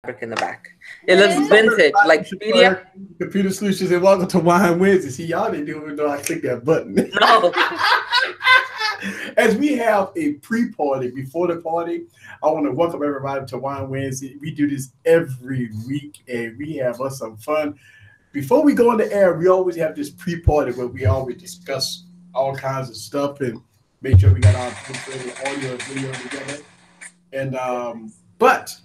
in the back. It looks vintage, like Expedia. Computer Solutions and welcome to Wine Wednesday. See, y'all didn't even know I clicked that button. No. As we have a pre-party before the party, I want to welcome everybody to Wine Wednesday. We do this every week, and we have us some fun. Before we go on the air, we always have this pre-party where we always discuss all kinds of stuff and make sure we got our audio and video together. And but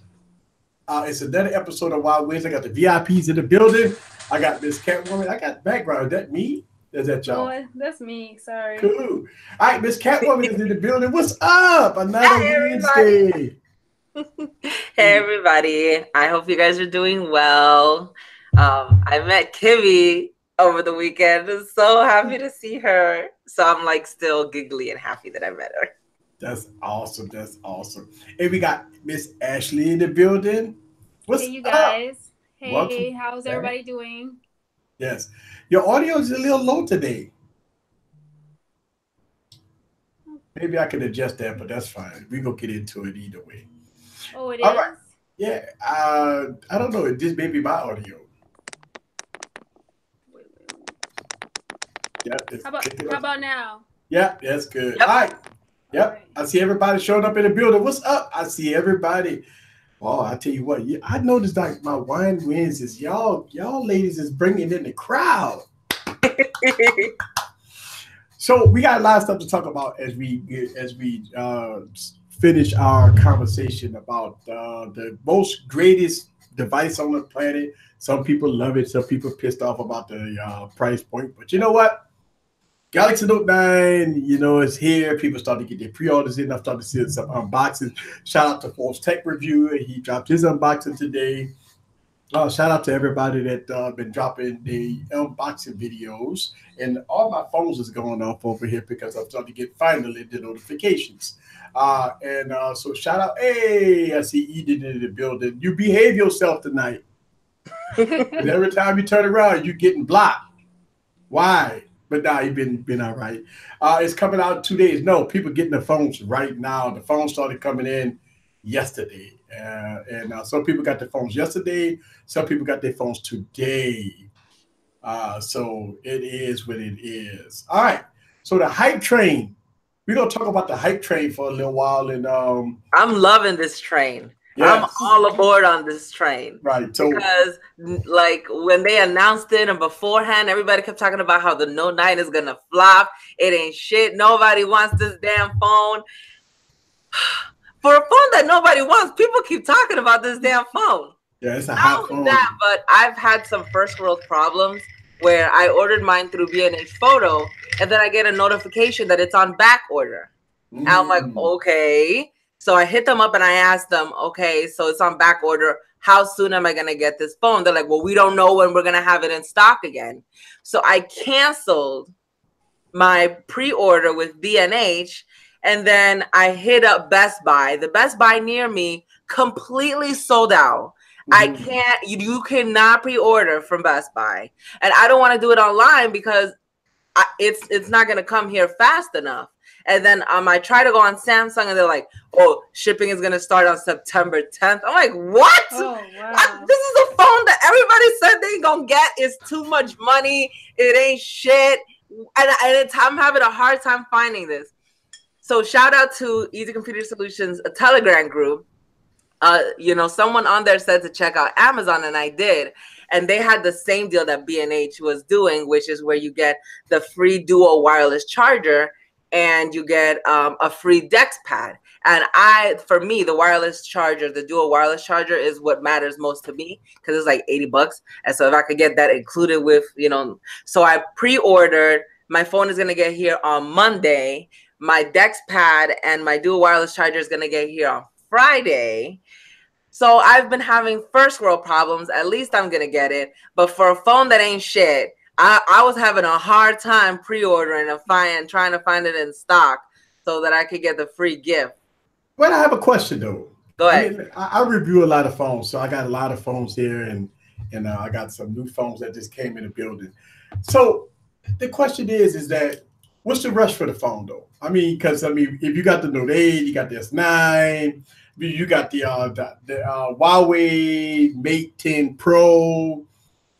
it's another episode of Wild Wednesday. I got the VIPs in the building. I got Miss Catwoman. I got background. Is that me? Is that y'all? Oh, that's me. Sorry. Cool. All right, Miss Catwoman is in the building. What's up? Another Wednesday. Hey, everybody. I hope you guys are doing well. I met Kimmy over the weekend. I'm so happy to see her. So I'm like still giggly and happy that I met her. That's awesome. That's awesome. And we got Miss Ashley in the building. What's Hey, you guys. up? Hey, Welcome. how's everybody doing? Yes. Your audio is a little low today. Maybe I can adjust that, but that's fine. We're going to get into it either way. Oh, it All is? right. Yeah. I don't know. This may be my audio. Wait. Yeah. How about now? Yeah, that's good. Yep. All right. Yep. All right. I see everybody showing up in the building. What's up? I see everybody. Oh, I tell you what, I noticed like my Wine Wednesdays, y'all ladies is bringing in the crowd. So we got a lot of stuff to talk about as we finish our conversation about the most greatest device on the planet. Some people love it. Some people pissed off about the price point. But you know what? Galaxy Note 9, is here. People start to get their pre-orders in. I've started to see some unboxings. Shout out to False Tech Review. He dropped his unboxing today. Shout out to everybody that been dropping the unboxing videos. And all my phones is going off over here because I'm starting to get finally the notifications. So shout out. Hey, I see Eden in the building. You behave yourself tonight. And every time you turn around, you're getting blocked. Why? But now you've been all right. It's coming out in 2 days. No, people getting the phones right now. The phones started coming in yesterday. And some people got their phones yesterday. Some people got their phones today. So it is what it is. All right. So the hype train. We're going to talk about the hype train for a little while. And I'm loving this train. Yes. I'm all aboard on this train. Right. So because like when they announced it and beforehand, everybody kept talking about how the Note 9 is gonna flop. It ain't shit. Nobody wants this damn phone. For a phone that nobody wants, people keep talking about this damn phone. Yeah, it's a hot phone. That, but I've had some first world problems where I ordered mine through B&H Photo, and then I get a notification that it's on back order. And I'm like, okay. So I hit them up and I asked them, okay, so it's on back order. How soon am I going to get this phone? They're like, well, we don't know when we're going to have it in stock again. So I canceled my pre-order with B&H, and then I hit up Best Buy. The Best Buy near me completely sold out. I can't, you cannot pre-order from Best Buy. And I don't want to do it online because it's not going to come here fast enough. And then I try to go on Samsung and they're like, oh, shipping is going to start on September 10th. I'm like, what? Oh, wow. This is a phone that everybody said they ain't going to get. It's too much money. It ain't shit. And I'm having a hard time finding this. So shout out to Easy Computer Solutions, a Telegram group. Someone on there said to check out Amazon, and I did. And they had the same deal that B&H was doing, which is where you get the free dual wireless charger and you get a free Dex pad. And for me, the wireless charger, the dual wireless charger is what matters most to me because it's like $80. And so if I could get that included with, so I pre-ordered, my phone is going to get here on Monday. My Dex pad and my dual wireless charger is going to get here on Friday. So I've been having first world problems. At least I'm going to get it. But for a phone that ain't shit, I was having a hard time pre-ordering and trying to find it in stock so that I could get the free gift. Well, I have a question though. Go ahead. I review a lot of phones, so I got a lot of phones here, and I got some new phones that just came in the building. So the question is that what's the rush for the phone though? I mean, because if you got the Note 8, you got the S9, you got the Huawei Mate 10 Pro.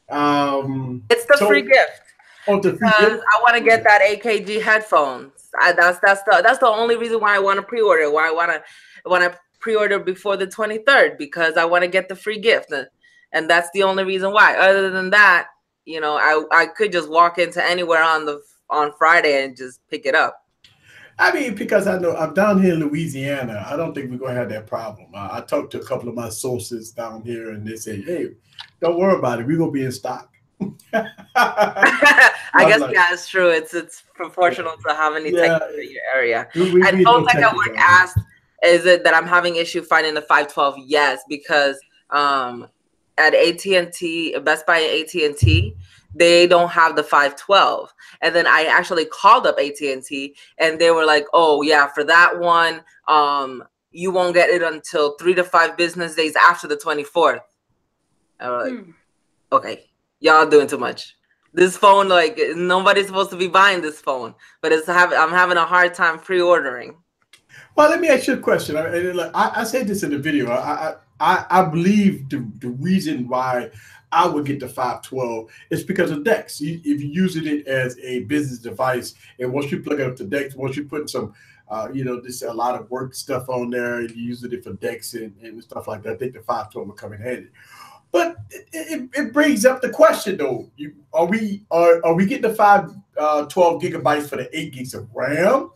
It's the free gift. Oh, the free gift. I want to get that AKG headphones. That's the only reason why I want to pre-order. Why I want to pre-order before the 23rd, because I want to get the free gift, and that's the only reason why. Other than that, you know, I could just walk into anywhere on Friday and just pick it up. I mean, because I know I'm down here in Louisiana, I don't think we're gonna have that problem. I talked to a couple of my sources down here, and they say, "Hey, don't worry about it. We're gonna be in stock." I guess it's true. It's proportional to how many techs in your area. And Phone Tech at Work asked, "Is it that I'm having issue finding the 512?" Yes, because at AT&T, Best Buy and AT&T, they don't have the 512. And then I actually called up AT&T, and they were like, "Oh yeah, for that one, you won't get it until 3 to 5 business days after the 24th." I was like, "Okay, y'all doing too much. This phone, like, nobody's supposed to be buying this phone, but I'm having a hard time pre-ordering." Well, let me ask you a question. I said this in the video. I believe the reason why I would get the 512 is because of DeX. If you're using it as a business device, and once you plug it up to DeX, once you put some, there's a lot of work stuff on there, you're using it for DeX and stuff like that, I think the 512 will come in handy. But it brings up the question though: are we getting the 512 gigabytes for the 8 gigs of RAM?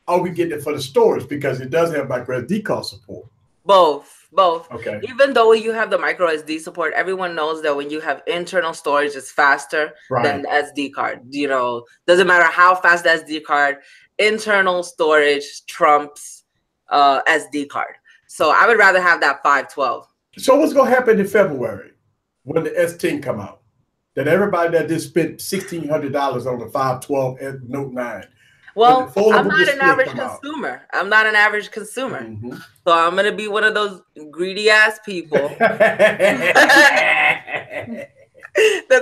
Are we getting it for the storage, because it does have micro SD card support? Both. Okay. Even though you have the micro SD support, everyone knows that when you have internal storage, it's faster than the SD card. You know, doesn't matter how fast the SD card, internal storage trumps SD card. So I would rather have that 512. So what's gonna happen in February when the S10 come out? That everybody that just spent $1,600 on the 512 and Note 9. Well, I'm not an average consumer. I'm not an average consumer. Mm-hmm. So I'm going to be one of those greedy ass people that's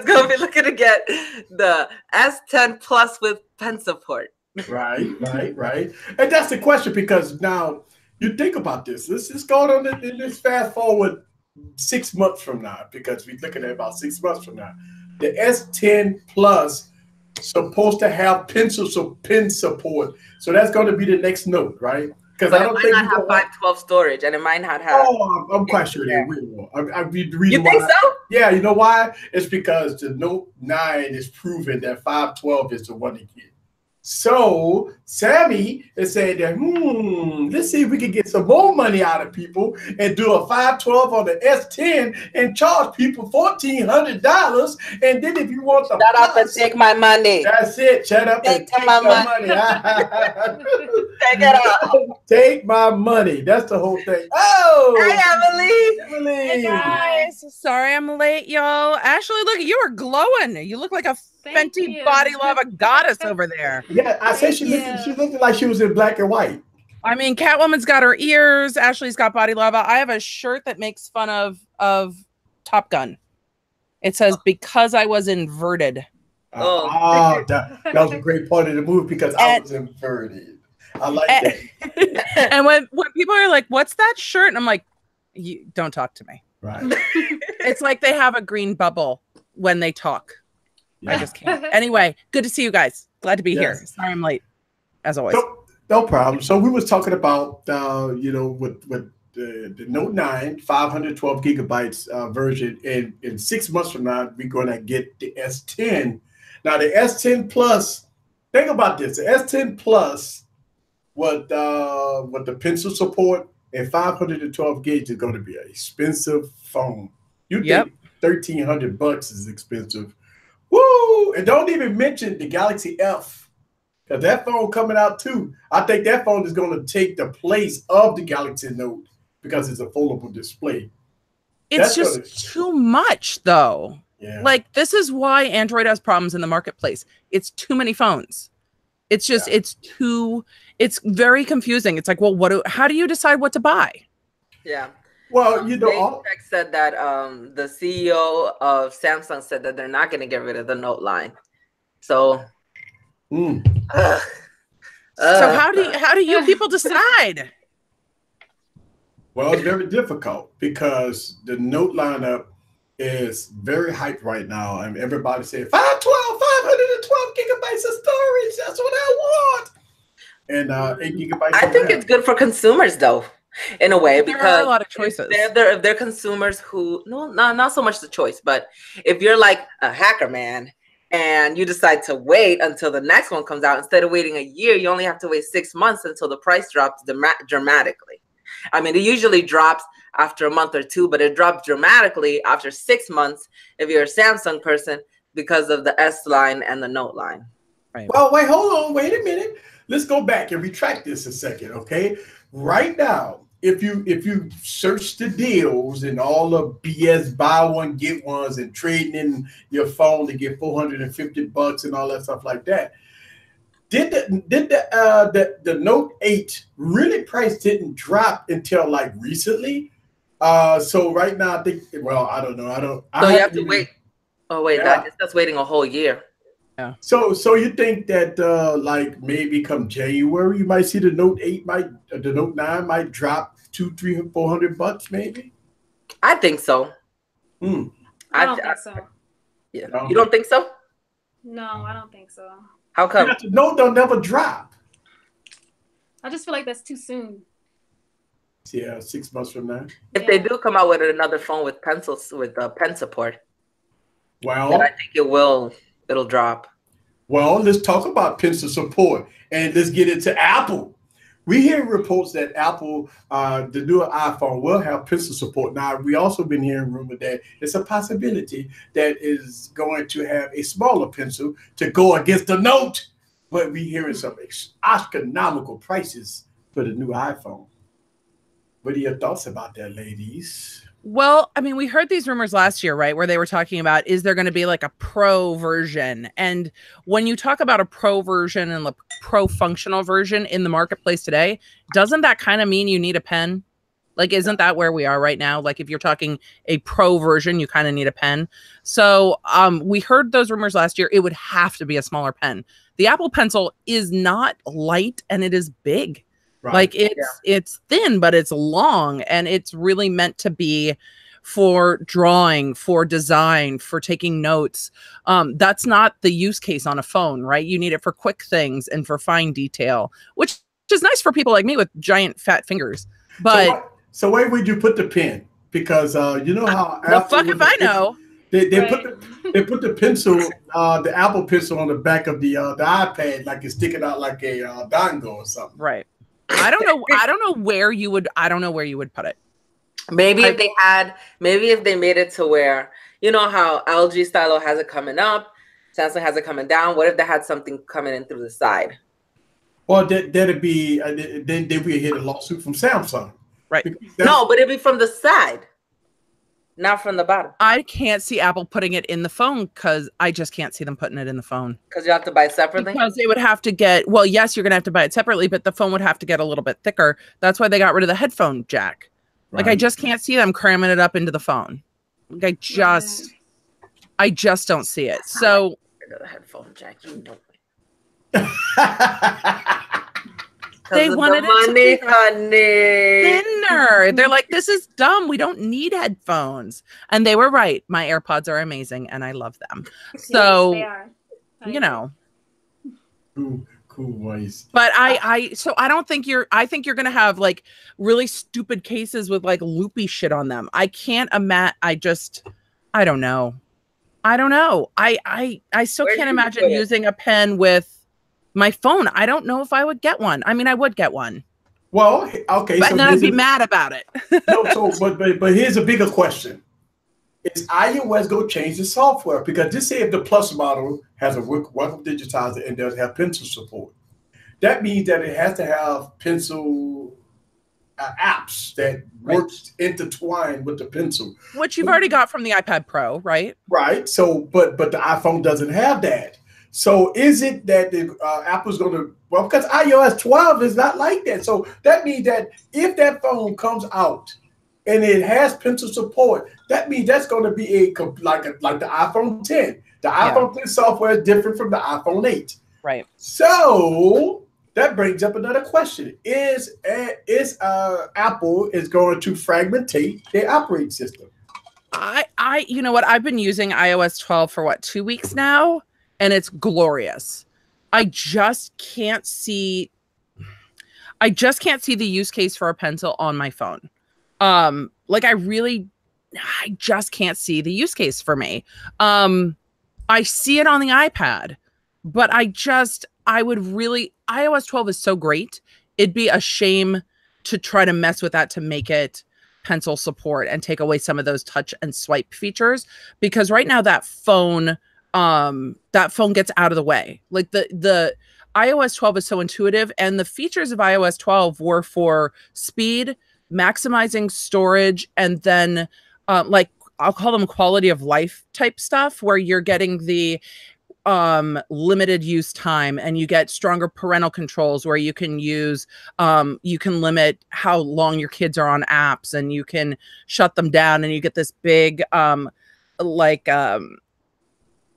going to be looking to get the S10 Plus with pen support. Right. And that's the question, because now you think about this. Let's just go on in this fast forward 6 months from now, because we're looking at about 6 months from now. The S10 Plus supposed to have pen support, so that's going to be the next Note, right? Because I don't think it might not have 512 storage, and it might not have. Oh, I'm quite sure they will. You think so? Yeah, you know why? It's because the Note 9 is proven that 512 is the one to get. So Sammy is saying that, let's see if we can get some more money out of people and do a 512 on the S10 and charge people $1,400. And then if you want the shut up and take my money. That's it. Shut up and take my money. Take it out. Take my money. That's the whole thing. Oh, hey, Emily. Hey guys, sorry I'm late, y'all. Ashley, look, you are glowing. You look like a Fenty body lava goddess over there. Yeah, I said she looked like she was in black and white. I mean, Catwoman's got her ears. Ashley's got body lava. I have a shirt that makes fun of Top Gun. It says, "Because I was inverted." That was a great part of the movie, because I was inverted. I like that. And when people are like, "What's that shirt?" and I'm like, "You don't talk to me." Right. It's like they have a green bubble when they talk. Yeah. I just can't. Anyway, good to see you guys. Glad to be here. Sorry I'm late, as always. No problem. So we was talking about, with the Note 9, 512 gigabytes version, and in 6 months from now, we're going to get the S10. Now, the S10 Plus, think about this. The S10 Plus, with the pencil support and 512 gigs, is going to be an expensive phone. You think $1,300 is expensive. Woo! And don't even mention the Galaxy F, because that phone coming out too. I think that phone is going to take the place of the Galaxy Note, because it's a foldable display. It's just too much, though. Yeah. Like, this is why Android has problems in the marketplace. It's too many phones. It's just it's very confusing. It's like, well, how do you decide what to buy? Yeah. Well, Tech said that the CEO of Samsung said that they're not going to get rid of the Note line. So Ugh. So how do you people decide? Well, it's very difficult because the note lineup is very hyped right now. And everybody said 512 gigabytes of storage. That's what I want. And 8 gigabytes. I think it's good for consumers though, in a way, There because are a lot of choices. if they're consumers who not so much the choice, but if you're like a hacker man and you decide to wait until the next one comes out, instead of waiting a year, you only have to wait 6 months until the price drops dramatically. I mean, it usually drops after a month or two, but it drops dramatically after 6 months if you're a Samsung person because of the S line and the Note line. Right. Well, wait, hold on, wait a minute. Let's go back and retract this a second, okay? Right now, if you search the deals and all the BS buy one get ones and trading in your phone to get $450 and all that stuff like that, did the Note 8 really price didn't drop until like recently? So right now I think, well, I don't know. So you have to wait. Oh wait, yeah. That's waiting a whole year. Yeah. So you think that like maybe come January you might see the Note 8 the Note 9 might drop $200, $300, $400 maybe? I think so. I don't think so. Yeah. You don't think so? No, I don't think so. How come? The Note don't never drop. I just feel like that's too soon. Yeah, 6 months from now. If they do come out with another phone with pencils with pen support, well, then I think it'll drop. Well, let's talk about pencil support and let's get into Apple. We hear reports that Apple, the newer iPhone, will have pencil support. Now, we also been hearing rumor that it's a possibility that is going to have a smaller pencil to go against the Note. But we hearing some astronomical prices for the new iPhone. What are your thoughts about that, ladies? Well, I mean, we heard these rumors last year, right? Where they were talking about, is there going to be like a pro version? And when you talk about a pro version and the pro functional version in the marketplace today, doesn't that kind of mean you need a pen? Like, isn't that where we are right now? Like, if you're talking a pro version, you kind of need a pen. So we heard those rumors last year. It would have to be a smaller pen. The Apple Pencil is not light and it is big. Right. Like it's thin, but it's long, and it's really meant to be for drawing, for design, for taking notes. That's not the use case on a phone, right? You need it for quick things and for fine detail, which is nice for people like me with giant fat fingers. But so where would you put the pen? Because you know how the fuck if I know. They put the pencil, the Apple Pencil on the back of the iPad, like it's sticking out like a dongle or something. Right. I don't know where you would put it. Maybe if they made it to where, you know how LG Stylo has it coming up, Samsung has it coming down. What if they had something coming in through the side? Well, that'd be then we hit a lawsuit from Samsung, right? No, but it'd be from the side, not from the bottom. I can't see Apple putting it in the phone because I just can't see them putting it in the phone. Because you have to buy it separately? Because they would have to get, well, yes, you're going to have to buy it separately, but the phone would have to get a little bit thicker. That's why they got rid of the headphone jack. Right. Like, I just can't see them cramming it up into the phone. Like, I just don't see it. So. The headphone jack, you know. They wanted it to be honey. Thinner. They're like, this is dumb. We don't need headphones. And they were right. My AirPods are amazing and I love them. So, yes, they are. You know. Cool voice. But I don't think I think you're going to have like really stupid cases with like loopy shit on them. I can't imagine. I don't know. I still can't imagine using a pen with my phone. I don't know if I would get one. I mean, I would get one. Well, okay. But then I'd be mad about it. But here's a bigger question. Is iOS going to change the software? Because just say if the Plus model has a welcome digitizer and does have pencil support, that means that it has to have pencil apps that works intertwined with the pencil. Which you've already got from the iPad Pro, right? Right. So, but the iPhone doesn't have that. So is it that Apple's going to, well, because iOS 12 is not like that. So that means that if that phone comes out and it has pencil support, that means that's going to be like the iPhone 10. The iPhone 10 software is different from the iPhone 8. Right. So that brings up another question: Is Apple is going to fragmentate their operating system? You know what? I've been using iOS 12 for what, 2 weeks now, and it's glorious. I just can't see the use case for a pencil on my phone. Like I just can't see the use case for me. I see it on the iPad, but iOS 12 is so great. It'd be a shame to try to mess with that to make it pencil support and take away some of those touch and swipe features, because right now that phone gets out of the way. Like the iOS 12 is so intuitive, and the features of iOS 12 were for speed, maximizing storage, and then like I'll call them quality of life type stuff, where you're getting the limited use time, and you get stronger parental controls where you can limit how long your kids are on apps, and you can shut them down, and you get this big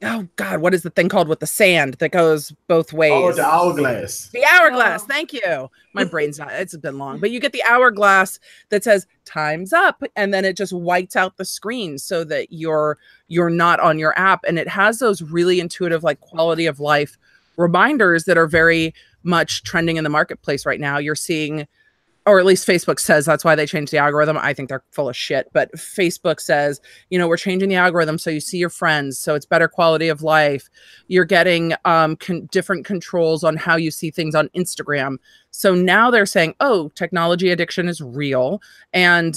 oh God, what is the thing called with the sand that goes both ways? Oh, the hourglass. The hourglass. Oh. Thank you. My brain's not, it's been long, but you get the hourglass that says time's up, and then it just whites out the screen so that you're not on your app. And it has those really intuitive, like quality of life reminders that are very much trending in the marketplace right now. You're seeing, or at least Facebook says that's why they changed the algorithm. I think they're full of shit, but Facebook says, we're changing the algorithm so you see your friends, so it's better quality of life. You're getting different controls on how you see things on Instagram. So now they're saying, oh, technology addiction is real. And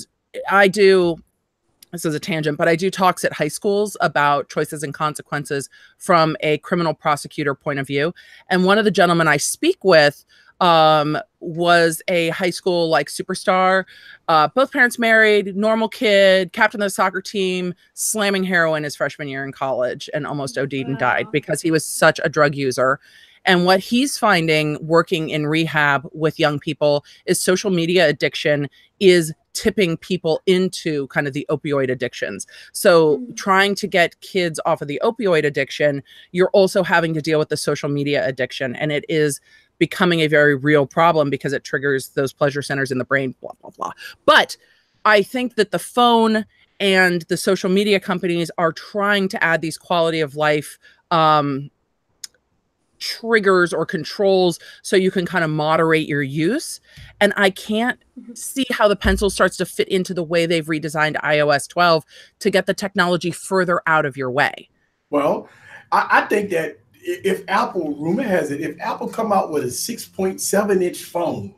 this is a tangent, but I do talks at high schools about choices and consequences from a criminal prosecutor point of view. And one of the gentlemen I speak with was a high school like superstar, both parents married, normal kid, captain of the soccer team, slamming heroin his freshman year in college, and almost OD'd and died because he was such a drug user. And what he's finding working in rehab with young people is social media addiction is tipping people into kind of the opioid addictions. So trying to get kids off of the opioid addiction, you're also having to deal with the social media addiction. And it is becoming a very real problem because it triggers those pleasure centers in the brain, blah, blah, blah. But I think that the phone and the social media companies are trying to add these quality of life triggers or controls so you can kind of moderate your use. And I can't see how the pencil starts to fit into the way they've redesigned iOS 12 to get the technology further out of your way. Well, I think that if Apple, rumor has it, if Apple come out with a 6.7-inch phone,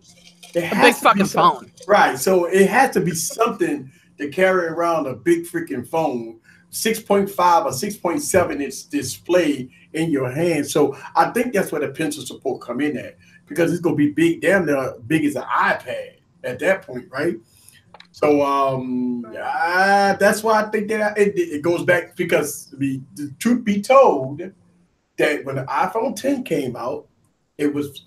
it has a big to fucking be phone. Right. So it has to be something to carry around a big freaking phone, 6.5 or 6.7-inch display in your hand. So I think that's where the pencil support come in at, because it's gonna be big, damn near big as an iPad at that point, right? So that's why I think that it goes back, because the truth be told, that when the iPhone 10 came out, it was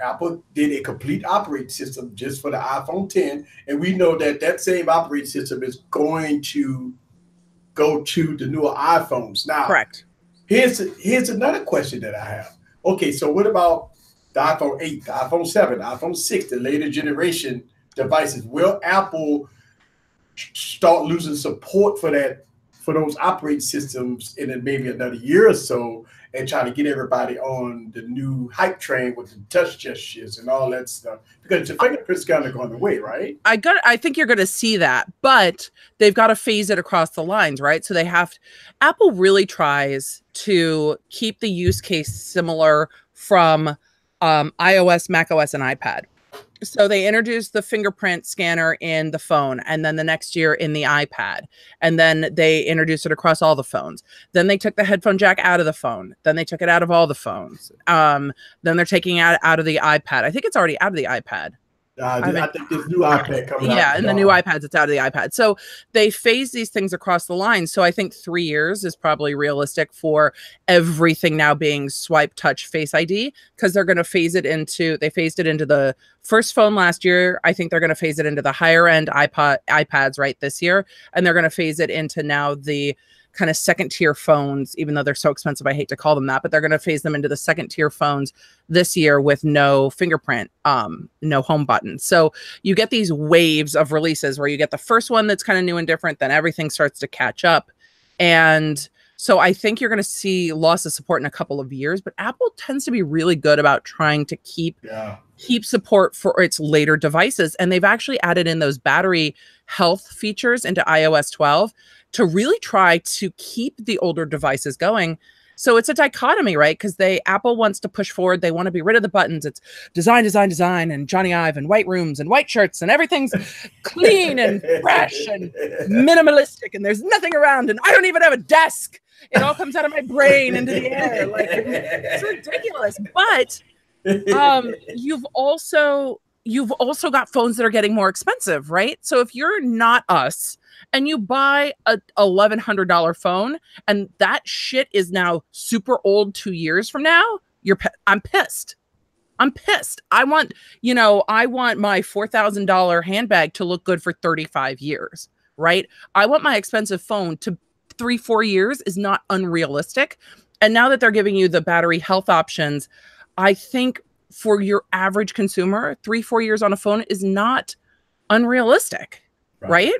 Apple did a complete operating system just for the iPhone 10, and we know that that same operating system is going to go to the newer iPhones. Now, correct. Here's another question that I have. Okay, so what about the iPhone 8, the iPhone 7, the iPhone 6, the later generation devices? Will Apple start losing support for those operating systems in maybe another year or so, and try to get everybody on the new hype train with the touch gestures and all that stuff? Because the fingerprint's kind of going away, right? I think you're going to see that, but they've got to phase it across the lines, right? So Apple really tries to keep the use case similar from iOS, macOS, and iPad. So they introduced the fingerprint scanner in the phone, and then the next year in the iPad. And then they introduced it across all the phones. Then they took the headphone jack out of the phone. Then they took it out of all the phones. Then they're taking it out of the iPad. I think it's already out of the iPad. I think this new iPad coming out. Yeah, and the new iPads, it's out of the iPad. So they phase these things across the line. So I think 3 years is probably realistic for everything now being swipe, touch, Face ID, because they're going to phase it into, they phased it into the first phone last year. I think they're going to phase it into the higher end iPads right this year. And they're going to phase it into now the kind of second tier phones, even though they're so expensive. I hate to call them that, but they're going to phase them into the second tier phones this year with no fingerprint, no home button. So you get these waves of releases where you get the first one that's kind of new and different, then everything starts to catch up. And so I think you're going to see loss of support in a couple of years, but Apple tends to be really good about trying to keep support for its later devices. And they've actually added in those battery health features into iOS 12 to really try to keep the older devices going. So it's a dichotomy, right? Because Apple wants to push forward. They want to be rid of the buttons. It's design, design, design, and Johnny Ive and white rooms and white shirts and everything's clean and fresh and minimalistic and there's nothing around and I don't even have a desk. It all comes out of my brain into the air. Like it's ridiculous. But you've also got phones that are getting more expensive, right? So if you're not us and you buy a $1,100 phone and that shit is now super old 2 years from now, I'm pissed. I'm pissed. I want my $4,000 handbag to look good for 35 years, right? I want my expensive phone to 3-4 years is not unrealistic. And now that they're giving you the battery health options, I think for your average consumer, 3-4 years on a phone is not unrealistic, right?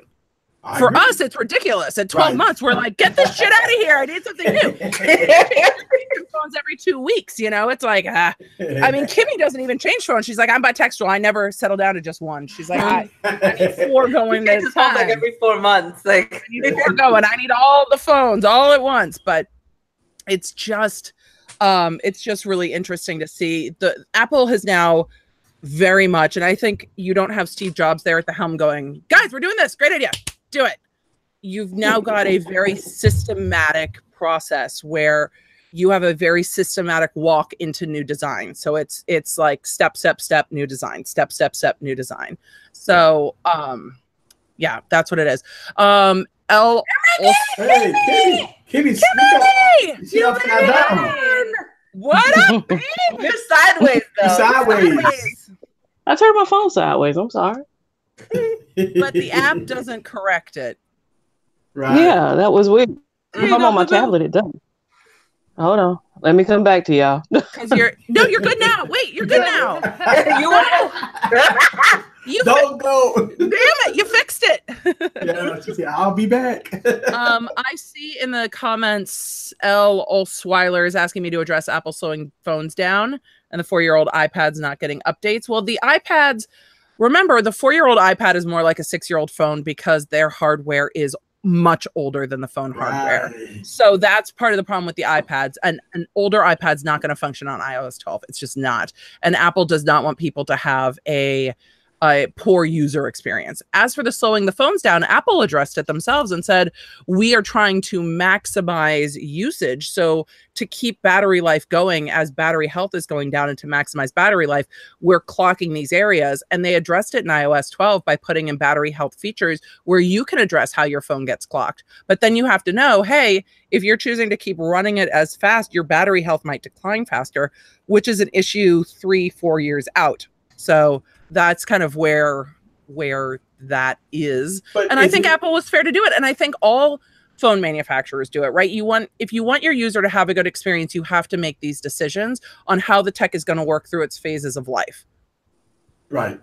For us, it's ridiculous. At 12 months, we're like, get this shit out of here. I need something new. Phones every 2 weeks, It's like, I mean, Kimmy doesn't even change phones. She's like, I'm bitextual. I never settle down to just one. She's like, I need 4 going at a time. Like every 4 months. Like, I need 4 going. I need all the phones all at once. But it's just really interesting to see. The Apple has now very much, and I think you don't have Steve Jobs there at the helm going, guys, we're doing this. Great idea. Do it. You've now got a very systematic process where you have a very systematic walk into new design. So it's like step, new design, step, new design. So yeah, that's what it is. Hey, Kimmy, what up, babe? You're sideways though. You're sideways. I turned my phone sideways. I'm sorry. But the app doesn't correct it. Right. Yeah, that was weird. If I'm on my tablet, it doesn't. Hold on. Let me come back to y'all. You're good now. Wait, you're good now. You don't go. Damn it, you fixed it. Yeah, she said, I'll be back. I see in the comments, L. Olsweiler is asking me to address Apple slowing phones down and the 4-year-old iPad's not getting updates. Well, the iPads, remember, the 4-year-old iPad is more like a 6-year-old phone because their hardware is much older than the phone hardware. So that's part of the problem with the iPads. And an older iPad's not going to function on iOS 12. It's just not. And Apple does not want people to have a poor user experience. As for the slowing the phones down, Apple addressed it themselves and said, we are trying to maximize usage. So to keep battery life going as battery health is going down and to maximize battery life, we're clocking these areas. And they addressed it in iOS 12 by putting in battery health features where you can address how your phone gets clocked. But then you have to know, hey, if you're choosing to keep running it as fast, your battery health might decline faster, which is an issue 3-4 years out. So that's kind of where that is. And I think Apple was fair to do it. And I think all phone manufacturers do it, right? If you want your user to have a good experience, you have to make these decisions on how the tech is going to work through its phases of life. Right.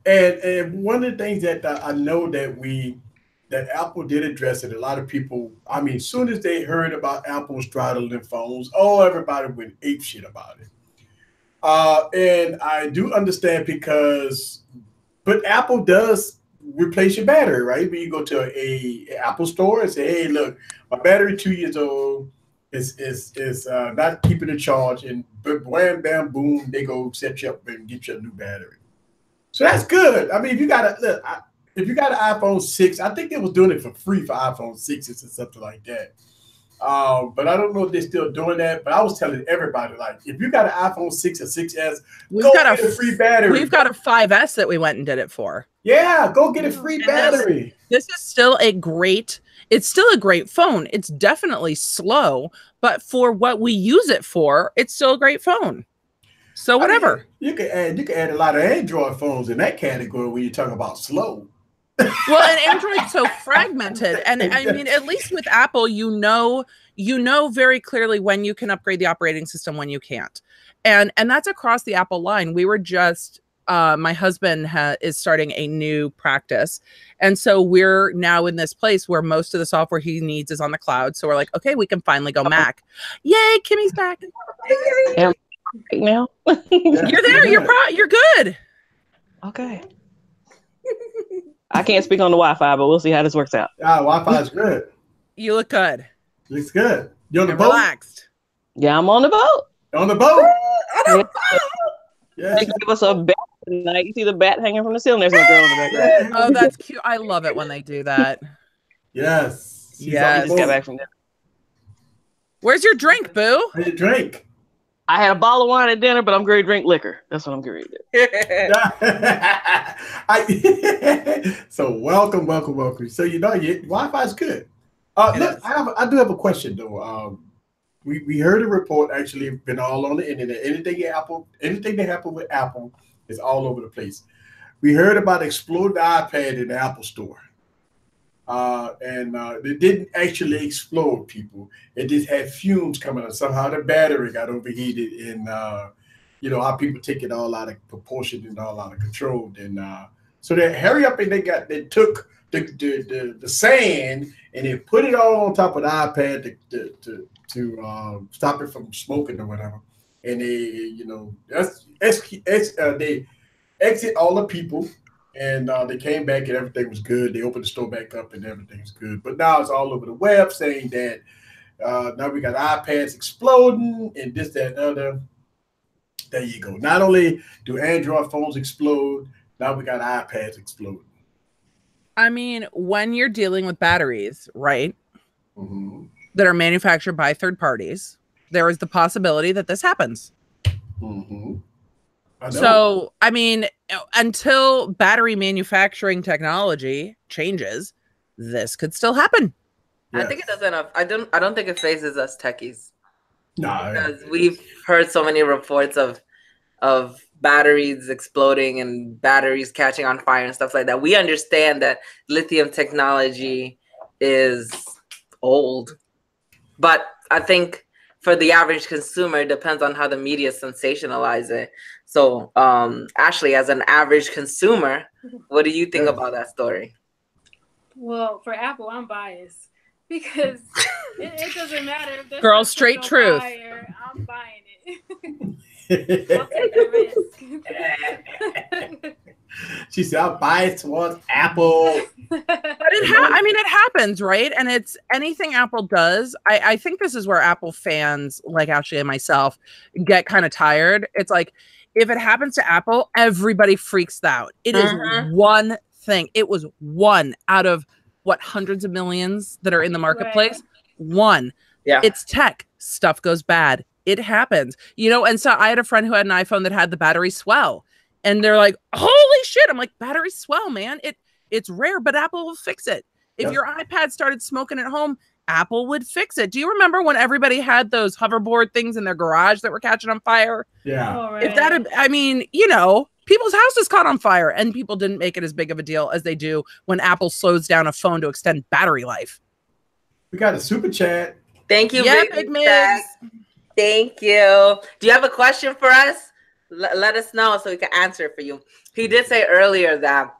And one of the things that I know that Apple did address it, a lot of people, I mean, as soon as they heard about Apple's straddling phones, everybody went ape shit about it. And I do understand but Apple does replace your battery, right? When you go to a Apple store and say, hey, look, my battery 2 years old is not keeping the charge, and wham, bam, boom, they go set you up and get you a new battery. So that's good. I mean, if you got an iPhone 6, I think they was doing it for free for iPhone 6s or something like that. But I don't know if they're still doing that. But I was telling everybody, like, if you got an iPhone 6 or 6S, go get a free battery. We've got a 5S that we went and did it for. Yeah, go get a free battery. This is still it's still a great phone. It's definitely slow, but for what we use it for, it's still a great phone. So whatever. I mean, you can add a lot of Android phones in that category when you talk about slow. Well, and Android's so fragmented, and I mean, at least with Apple, you know very clearly when you can upgrade the operating system, when you can't, and that's across the Apple line. We were just my husband is starting a new practice, and so we're now in this place where most of the software he needs is on the cloud. So we're like, okay, we can finally go Mac. Yay, Kimmy's back. Right now. You're there. You're good. Okay. I can't speak on the Wi-Fi, but we'll see how this works out. Wi-Fi is good. You look good. Looks good. You on the boat? Relaxed. Yeah, I'm on the boat. On the boat. They give us a bat tonight. You see the bat hanging from the ceiling. There's no girl in the background. Oh, that's cute. I love it when they do that. Yes. Yes. Just got back from dinner. Where's your drink, boo? Where's your drink? I had a bottle of wine at dinner, but I'm going to drink liquor. That's what I'm going to do. So welcome. So Wi-Fi is good. Look, I do have a question though. We heard a report, actually been all on the internet. Anything that happened with Apple is all over the place. We heard about exploding the iPad in the Apple store. And it didn't actually explode, people. It just had fumes coming out. Somehow the battery got overheated, and how people take it all out of proportion and all out of control. And so they hurry up and they took the sand and they put it all on top of the iPad to stop it from smoking or whatever. And they they exit all the people. And they came back and everything was good. They opened the store back up and everything's good. But now it's all over the web saying that now we got iPads exploding and this, that, and other. There you go. Not only do Android phones explode, now we got iPads exploding. I mean, when you're dealing with batteries, right, mm-hmm. that are manufactured by third parties, there is the possibility that this happens. Mm-hmm. So, I mean, until battery manufacturing technology changes, this could still happen. Yes. I think it doesn't. I don't think it phases us techies. No, because we've heard so many reports of batteries exploding and batteries catching on fire and stuff like that. We understand that lithium technology is old, but I think for the average consumer, it depends on how the media sensationalize it. So, Ashley, as an average consumer, what do you think about that story? Well, for Apple, I'm biased because it doesn't matter if there's girl, straight truth. Fire, I'm buying it. I'll take the risk. She said, "I'll buy it towards Apple." But it happens, right? And it's anything Apple does. I think this is where Apple fans like Ashley and myself get kind of tired. It's like, if it happens to Apple, everybody freaks out. It is one thing. It was one out of hundreds of millions that are in the marketplace. Right. One. Yeah. It's tech. Stuff goes bad. It happens. And so I had a friend who had an iPhone that had the battery swell. And they're like, holy shit. I'm like, battery swell, man. It's rare, but Apple will fix it. If your iPad started smoking at home, Apple would fix it. Do you remember when everybody had those hoverboard things in their garage that were catching on fire? Yeah. Oh, right. If that, people's houses caught on fire and people didn't make it as big of a deal as they do when Apple slows down a phone to extend battery life. We got a super chat. Thank you, Big Migs. Thank you. Do you have a question for us? Let us know so we can answer it for you. He did say earlier that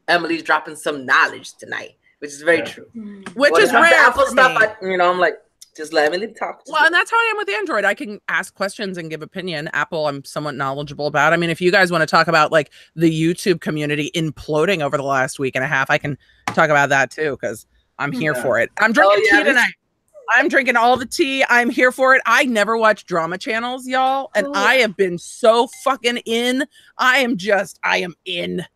Emily's dropping some knowledge tonight, which is very true. Which is rare. Apple stuff, I'm like, just let Emily talk. Well, and that's how I am with Android. I can ask questions and give opinion. Apple, I'm somewhat knowledgeable about. I mean, if you guys want to talk about like the YouTube community imploding over the last week and a half, I can talk about that too, because I'm here for it. I'm drinking tea tonight. I'm drinking all the tea. I'm here for it. I never watch drama channels, y'all. And I have been so fucking in. I am in.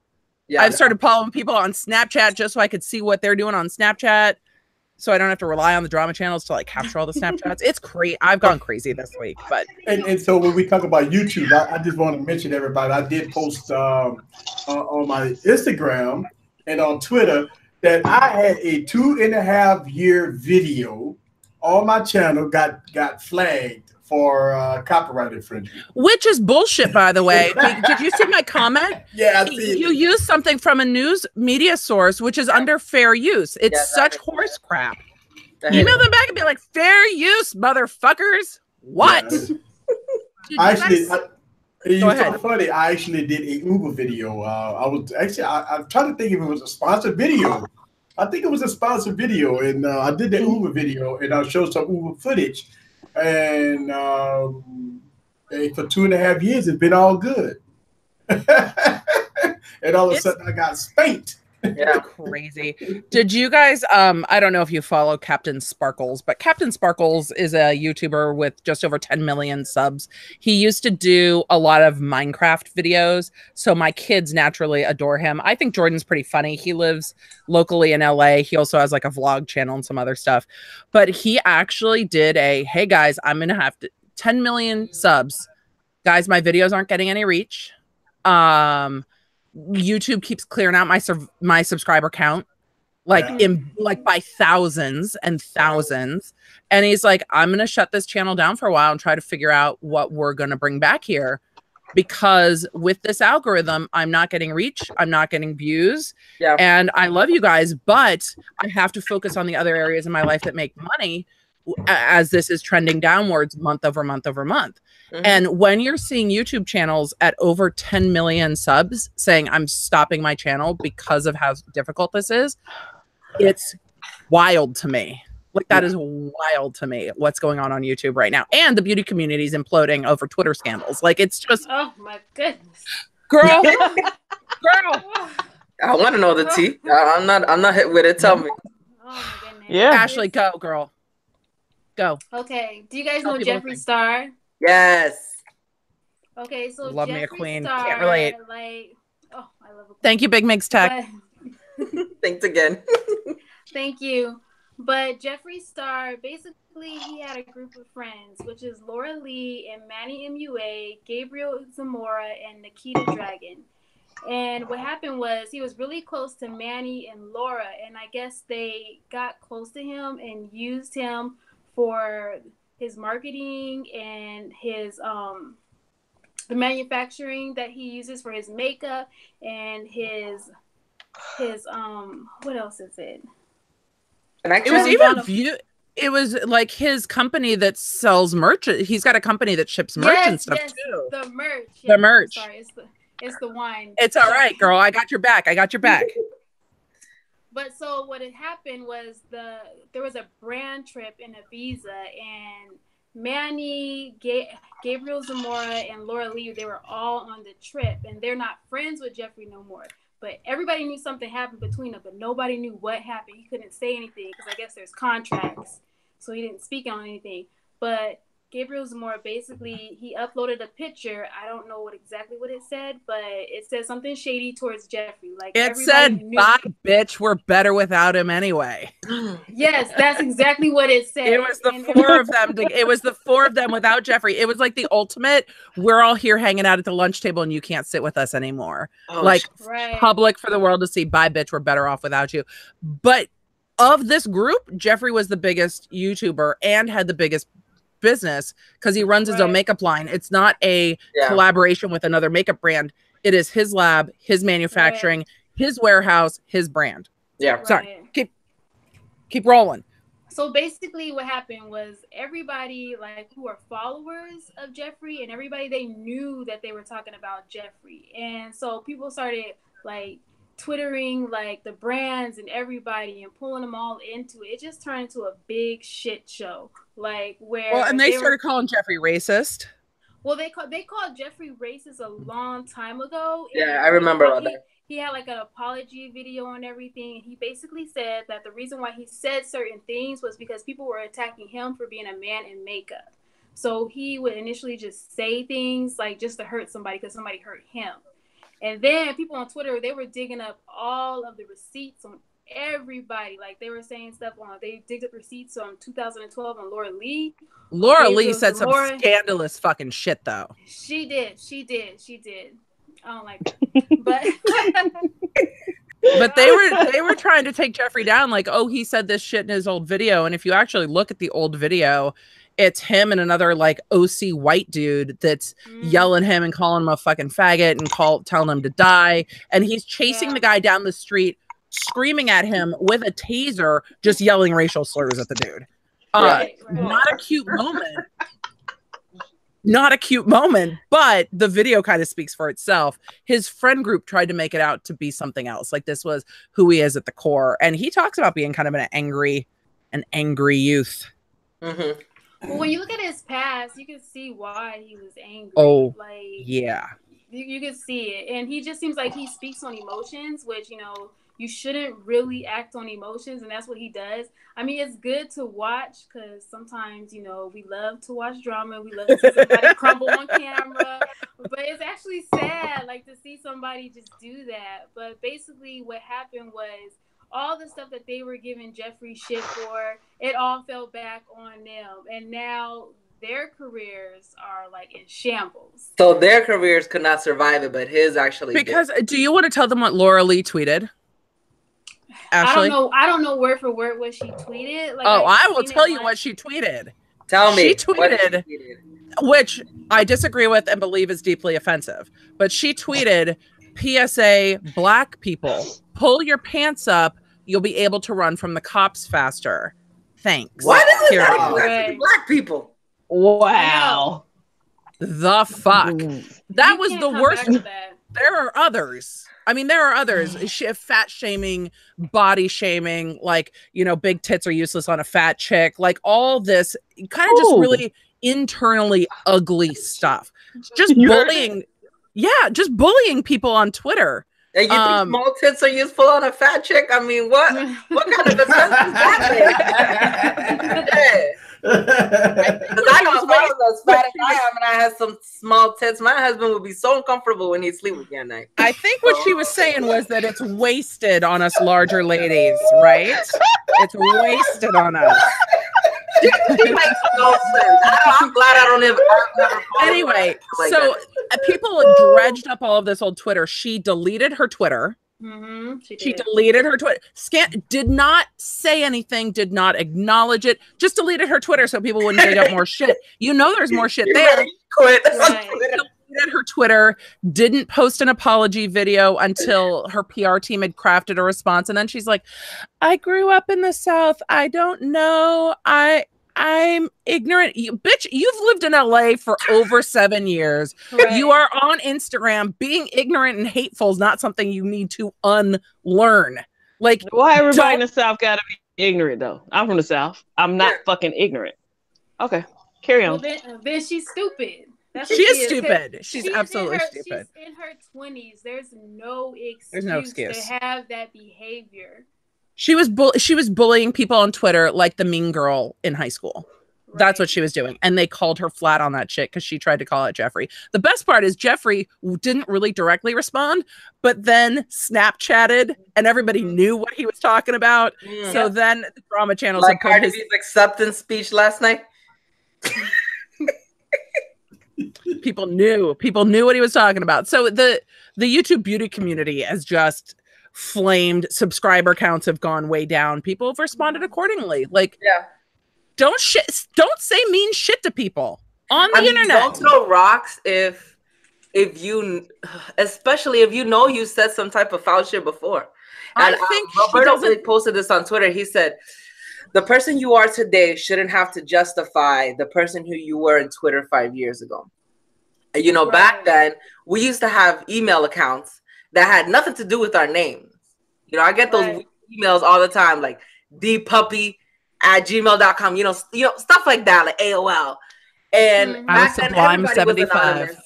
Yeah, I've started following people on Snapchat just so I could see what they're doing on Snapchat. So I don't have to rely on the drama channels to like capture all the Snapchats. It's crazy. I've gone crazy this week. But and so when we talk about YouTube, I just want to mention everybody. I did post on my Instagram and on Twitter that I had a 2.5-year video on my channel got flagged for copyright infringement. Which is bullshit, by the way. Did you see my comment? Yeah, I see. You use something from a news media source, which is under fair use. It's such horse crap. Email them back and be like, fair use, motherfuckers. What? Yeah. It's so funny. I actually did a Uber video. I'm trying to think if it was a sponsored video. I think it was a sponsored video, and I did the Uber video, and I showed some Uber footage. And for 2.5 years, it's been all good. And all of a sudden, I got spanked. Yeah, crazy. Did you guys? I don't know if you follow Captain Sparkles, but Captain Sparkles is a YouTuber with just over 10 million subs. He used to do a lot of Minecraft videos, so my kids naturally adore him. I think Jordan's pretty funny. He lives locally in LA. He also has like a vlog channel and some other stuff. But he actually did hey guys, I'm gonna have 10 million subs. Guys, my videos aren't getting any reach. YouTube keeps clearing out my subscriber count, like by thousands and thousands. And he's like, I'm going to shut this channel down for a while and try to figure out what we're going to bring back here. Because with this algorithm, I'm not getting reach. I'm not getting views. Yeah. And I love you guys, but I have to focus on the other areas in my life that make money as this is trending downwards month over month over month. And when you're seeing YouTube channels at over 10 million subs saying I'm stopping my channel because of how difficult this is, it's wild to me. Like, that is wild to me, what's going on YouTube right now. And the beauty community is imploding over Twitter scandals. Like, it's just... Oh, my goodness. Girl. Girl. I want to know the tea. I'm not hit with it. Tell me. Oh, my goodness. Yeah. Ashley, go, girl. Go. Okay. Do you guys know Jeffree Star? Yes. Okay, so love Jeffree me a queen. Star, Can't relate. Like, oh, I love a queen. Thank you, Big Mix Tech. Thanks again. Thank you. But Jeffree Star, basically, he had a group of friends, which is Laura Lee and Manny MUA, Gabriel Zamora, and Nikita Dragon. And what happened was he was really close to Manny and Laura, and I guess they got close to him and used him for his marketing and his the manufacturing that he uses for his makeup and his what else is it? It was even it was like his company that sells merch. He's got a company that ships merch and stuff too. The merch. The merch. Sorry, it's the wine. It's all right, girl. I got your back. I got your back. But so what had happened was there was a brand trip in Ibiza, and Manny, Gabriel Zamora, and Laura Lee, they were all on the trip, and they're not friends with Jeffree no more. But everybody knew something happened between them, but nobody knew what happened. He couldn't say anything because I guess there's contracts, so he didn't speak on anything. But Gabriel Zamora, basically, he uploaded a picture. I don't know exactly what it said, but it said something shady towards Jeffree. Like, it said, "Bye, bitch. We're better without him anyway." Yes, that's exactly what it said. It was the four of them. It was the four of them without Jeffree. It was like the ultimate. We're all here hanging out at the lunch table, and you can't sit with us anymore. Like, public for the world to see. Bye, bitch. We're better off without you. But of this group, Jeffree was the biggest YouTuber and had the biggest business because he runs his own makeup line. It's not a collaboration with another makeup brand. It is his lab, his manufacturing, his warehouse, his brand. Yeah. Sorry. Keep rolling. So basically what happened was everybody like who are followers of Jeffree and everybody, they knew that they were talking about Jeffree. And so people started like twittering like the brands and everybody and pulling them all into it. It just turned into a big shit show. Like where and they started calling Jeffree racist. Well, they called Jeffree racist a long time ago. Yeah, I remember about that. He had like an apology video and everything. And he basically said that the reason why he said certain things was because people were attacking him for being a man in makeup. So he would initially just say things like just to hurt somebody because somebody hurt him. And then people on Twitter, they were digging up all of the receipts on everybody. Like they were saying stuff on, they digged up receipts on 2012 on Laura Lee. Laura Lee said some scandalous fucking shit though. She did. I don't like it. But But they were trying to take Jeffree down, like, oh, he said this shit in his old video. And if you actually look at the old video, it's him and another like OC white dude that's yelling him and calling him a fucking faggot and telling him to die. And he's chasing the guy down the street, screaming at him with a taser, just yelling racial slurs at the dude. Not a cute moment. Not a cute moment, but the video kind of speaks for itself. His friend group tried to make it out to be something else. Like this was who he is at the core. And he talks about being kind of an angry youth. Mm-hmm. Well, when you look at his past, you can see why he was angry. Oh, like, yeah. You can see it. And he just seems like he speaks on emotions, which, you know, you shouldn't really act on emotions, and that's what he does. I mean, it's good to watch because sometimes, you know, we love to watch drama. We love to see somebody crumble on camera. But it's actually sad, like, to see somebody just do that. But basically what happened was all the stuff that they were giving Jeffree shit for, it all fell back on them. And now their careers are, like, in shambles. So their careers could not survive it, but his actually Because did. Do you want to tell them what Laura Lee tweeted? Ashley? I don't know word for word what she tweeted. Like, I will tell you what she tweeted. Tell me. She tweeted, which I disagree with and believe is deeply offensive. But she tweeted, PSA, black people, pull your pants up. You'll be able to run from the cops faster. Thanks. What is it? Black people. Wow. The fuck. That was the worst. There are others. I mean, there are others. Fat shaming, body shaming, like, you know, big tits are useless on a fat chick. Like all this kind of just really internally ugly stuff. Just bullying. Yeah, just bullying people on Twitter. And you think small tits are useful on a fat chick? I mean, what kind of defense is that? Because I know if I was as fat as I am and I had some small tits, my husband would be so uncomfortable when he'd sleep with me at night. I think what she was saying was that it's wasted on us larger ladies, right? It's wasted on us. It makes no sense. I'm glad I don't ever anyway, like so that. People dredged up all of this old Twitter. She deleted her Twitter. Mm-hmm, she deleted her Twitter. Did not say anything, did not acknowledge it, just deleted her Twitter so people wouldn't dig up more shit. You know there's more shit there. Quit. Right. Deleted her Twitter, didn't post an apology video until her PR team had crafted a response. And then she's like, I grew up in the South. I don't know. I'm ignorant. Bitch, you've lived in LA for over 7 years. Right. You are on Instagram. Being ignorant and hateful is not something you need to unlearn. Like, why everybody in the South gotta be ignorant though? I'm from the South. I'm not fucking ignorant. Okay, carry on. Well, then she's stupid. She is stupid. She's absolutely stupid. She's in her 20s. There's no excuse to have that behavior. She was bullying people on Twitter like the mean girl in high school. Right. That's what she was doing. And they called her flat on that shit because she tried to call out Jeffree. The best part is Jeffree didn't really directly respond, but then Snapchatted and everybody knew what he was talking about. So then the drama channels like Cardi B's acceptance speech last night. People knew what he was talking about. So the YouTube beauty community has just flamed. Subscriber counts have gone way down. People have responded accordingly. Like, don't say mean shit to people on the internet. Don't throw rocks if you, especially if you know you said some type of foul shit before. And I think Roberto posted this on Twitter. He said, the person you are today shouldn't have to justify the person who you were in Twitter 5 years ago. And, you know, back then, we used to have email accounts that had nothing to do with our names. You know, I get those emails all the time, like dpuppy@gmail.com, you know, stuff like that, like AOL. And I was Sublime75.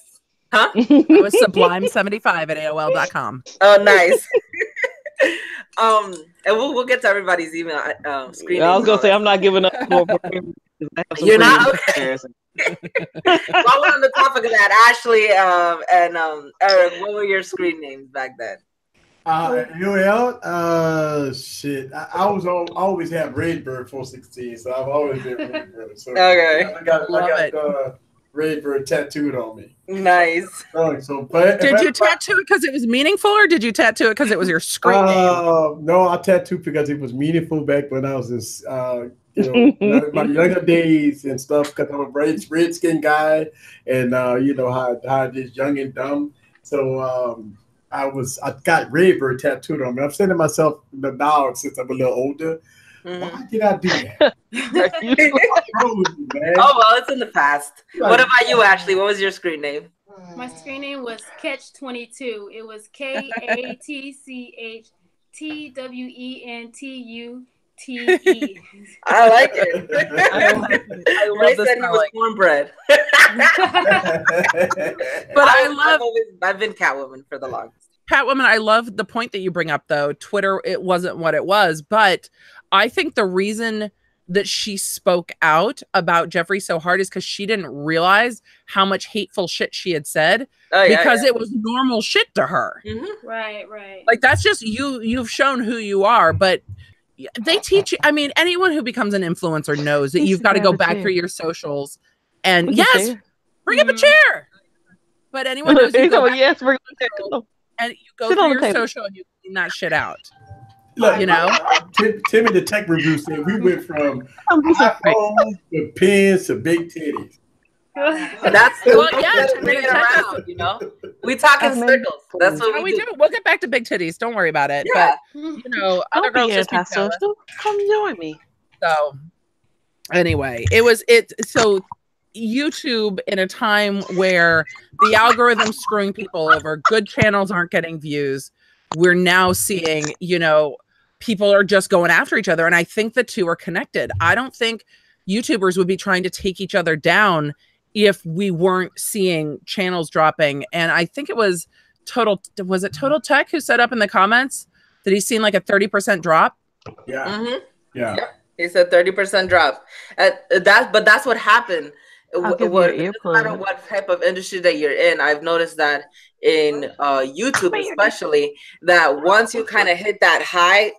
Huh? I was Sublime75 at AOL.com. Oh, nice. And we'll get to everybody's email screen. I was gonna say I'm not giving up. You're not okay. While we're on the topic of that, Ashley and Eric, what were your screen names back then? Shit. I always have Redbird 416, so I've always been Redbird. So okay. I got Redbird tattooed on me. Nice. But did you tattoo it because it was meaningful, or did you tattoo it because it was your screen name? No, I tattooed because it was meaningful back when I was in, my younger days and stuff. Because I'm a red skin guy, and you know how I just young and dumb. So I got Redbird tattooed on me. I'm saying to myself now, since I'm a little older, why did I do that? Oh well, it's in the past. What about you, Ashley? What was your screen name? My screen name was Catch22. It was KATCH-TWENTUTE. I like it. I love Ray this said he was cornbread. But I've been Catwoman for the longest. Catwoman, I love the point that you bring up, though. Twitter, it wasn't what it was. But I think the reason that she spoke out about Jeffree so hard is because she didn't realize how much hateful shit she had said, because it was normal shit to her. Right. Like, that's just you've shown who you are. But they teach you. I mean, anyone who becomes an influencer knows that you've got to go back through your socials and bring up a chair. But anyone knows you go back and you go through your social and you clean that shit out. Look, you know, Timmy the tech review said we went from iPhones to pins to big titties. That's bring it around, you know. We talk in circles. That's what we do. We'll get back to big titties. Don't worry about it. Yeah. But you know, other girls just come join me. So anyway, so YouTube, in a time where the algorithm's screwing people over, good channels aren't getting views. We're now seeing, you know, people are just going after each other. And I think the two are connected. I don't think YouTubers would be trying to take each other down if we weren't seeing channels dropping. And I think it was Total Tech who said up in the comments that he's seen like a 30% drop. Yeah. Yeah. He said 30% drop. But that's what happened. No matter what type of industry that you're in, I've noticed that in YouTube especially, that once you kind of hit that high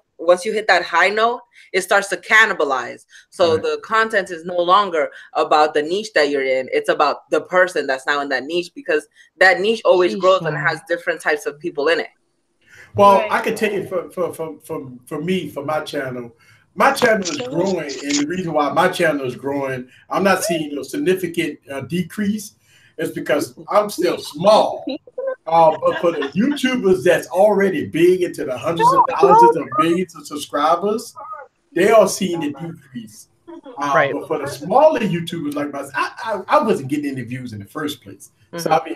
note, it starts to cannibalize. So the content is no longer about the niche that you're in. It's about the person that's now in that niche, because that niche always grows and has different types of people in it. Well, I can tell you for me, for my channel is growing, and the reason why my channel is growing, I'm not seeing a significant decrease. It's because I'm still small. But for the YouTubers that's already big into the hundreds of thousands of millions of subscribers, they are seeing a decrease. But for the smaller YouTubers like myself, I wasn't getting any views in the first place. So I mean,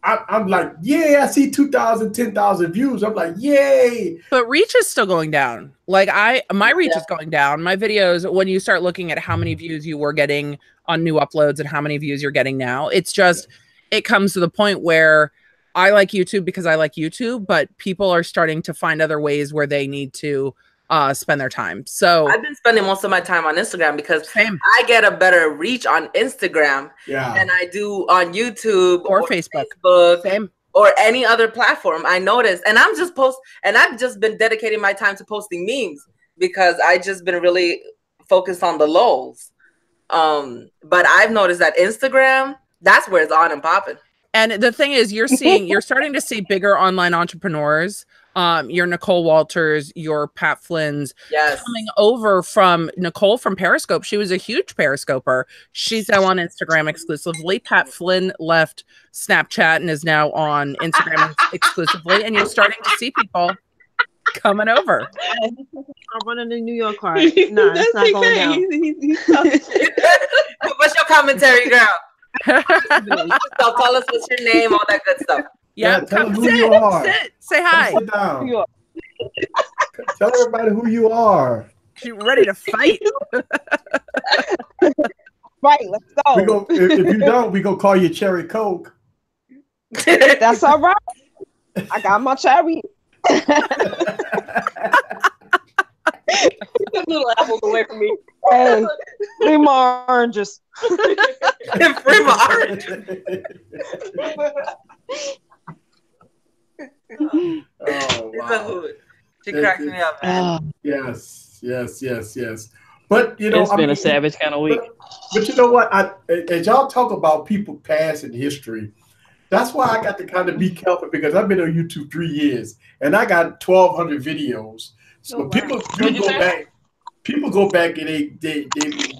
I'm like, yeah, I see 2,000, 10,000 views. I'm like, yay. But reach is still going down. Like my reach is going down. My videos, when you start looking at how many views you were getting on new uploads and how many views you're getting now, it's just, it comes to the point where I like YouTube because I like YouTube, but people are starting to find other ways where they need to spend their time. So I've been spending most of my time on Instagram because I get a better reach on Instagram than I do on YouTube or Facebook or any other platform. I noticed, and I've just been dedicating my time to posting memes because I just been really focused on the lols. But I've noticed that Instagram, that's where it's on and popping. And the thing is, you're starting to see bigger online entrepreneurs, your Nicole Walters, your Pat Flynn's, coming over from Nicole from Periscope. She was a huge Periscoper. She's now on Instagram exclusively. Pat Flynn left Snapchat and is now on Instagram exclusively. And you're starting to see people coming over. I'm running the New York card. No, that's not going down. What's your commentary, girl? Tell us what's your name, all that good stuff. Yeah, tell them who you are. Say hi. Sit down. Tell everybody who you are. She's ready to fight. Right, let's go. If you don't, we gonna call you Cherry Coke. That's all right. I got my cherry. Little apples away from me. Hey, free my oranges. Free my oranges. Oh, wow. She cracked me up, man. Yes. But you know, It's been a savage kind of week. But you know what? As y'all talk about people past in history, that's why I got to kind of be careful because I've been on YouTube 3 years and I got 1,200 videos. So people do go back. People go back and they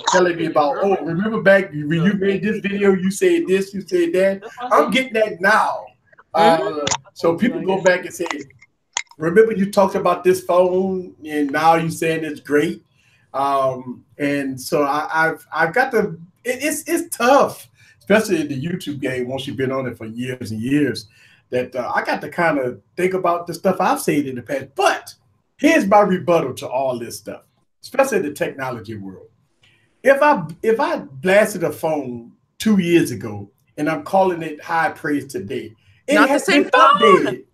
telling me about, oh, remember back when you made this video, you said this, you said that. I'm getting that now. So people go back and say, remember you talked about this phone and now you saying it's great. And so I've got to. It's tough, especially in the YouTube game. Once you've been on it for years and years, that I got to kind of think about the stuff I've said in the past. But here's my rebuttal to all this stuff, especially in the technology world. If I blasted a phone 2 years ago and I'm calling it high praise today, it Not has the same been phone. updated.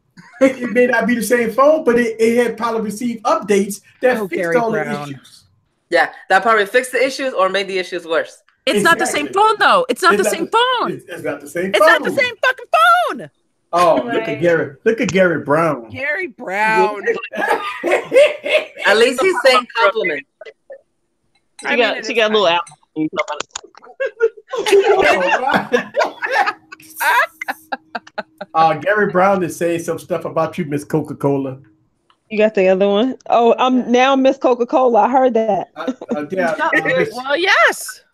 It may not be the same phone, but it had probably received updates that fixed Gary all Brown. the issues. Yeah, that probably fixed the issues or made the issues worse. It's not the same phone, though. It's not the same phone. It's not the same It's phone. not the same fucking phone. Oh, Right. look at Gary. Look at Gary Brown. Gary Brown. At least he's saying compliments. She got a little out. Gary Brown is saying some stuff about you, Miss Coca-Cola. You got the other one? Oh, I'm now Miss Coca-Cola. I heard that. Well, yes.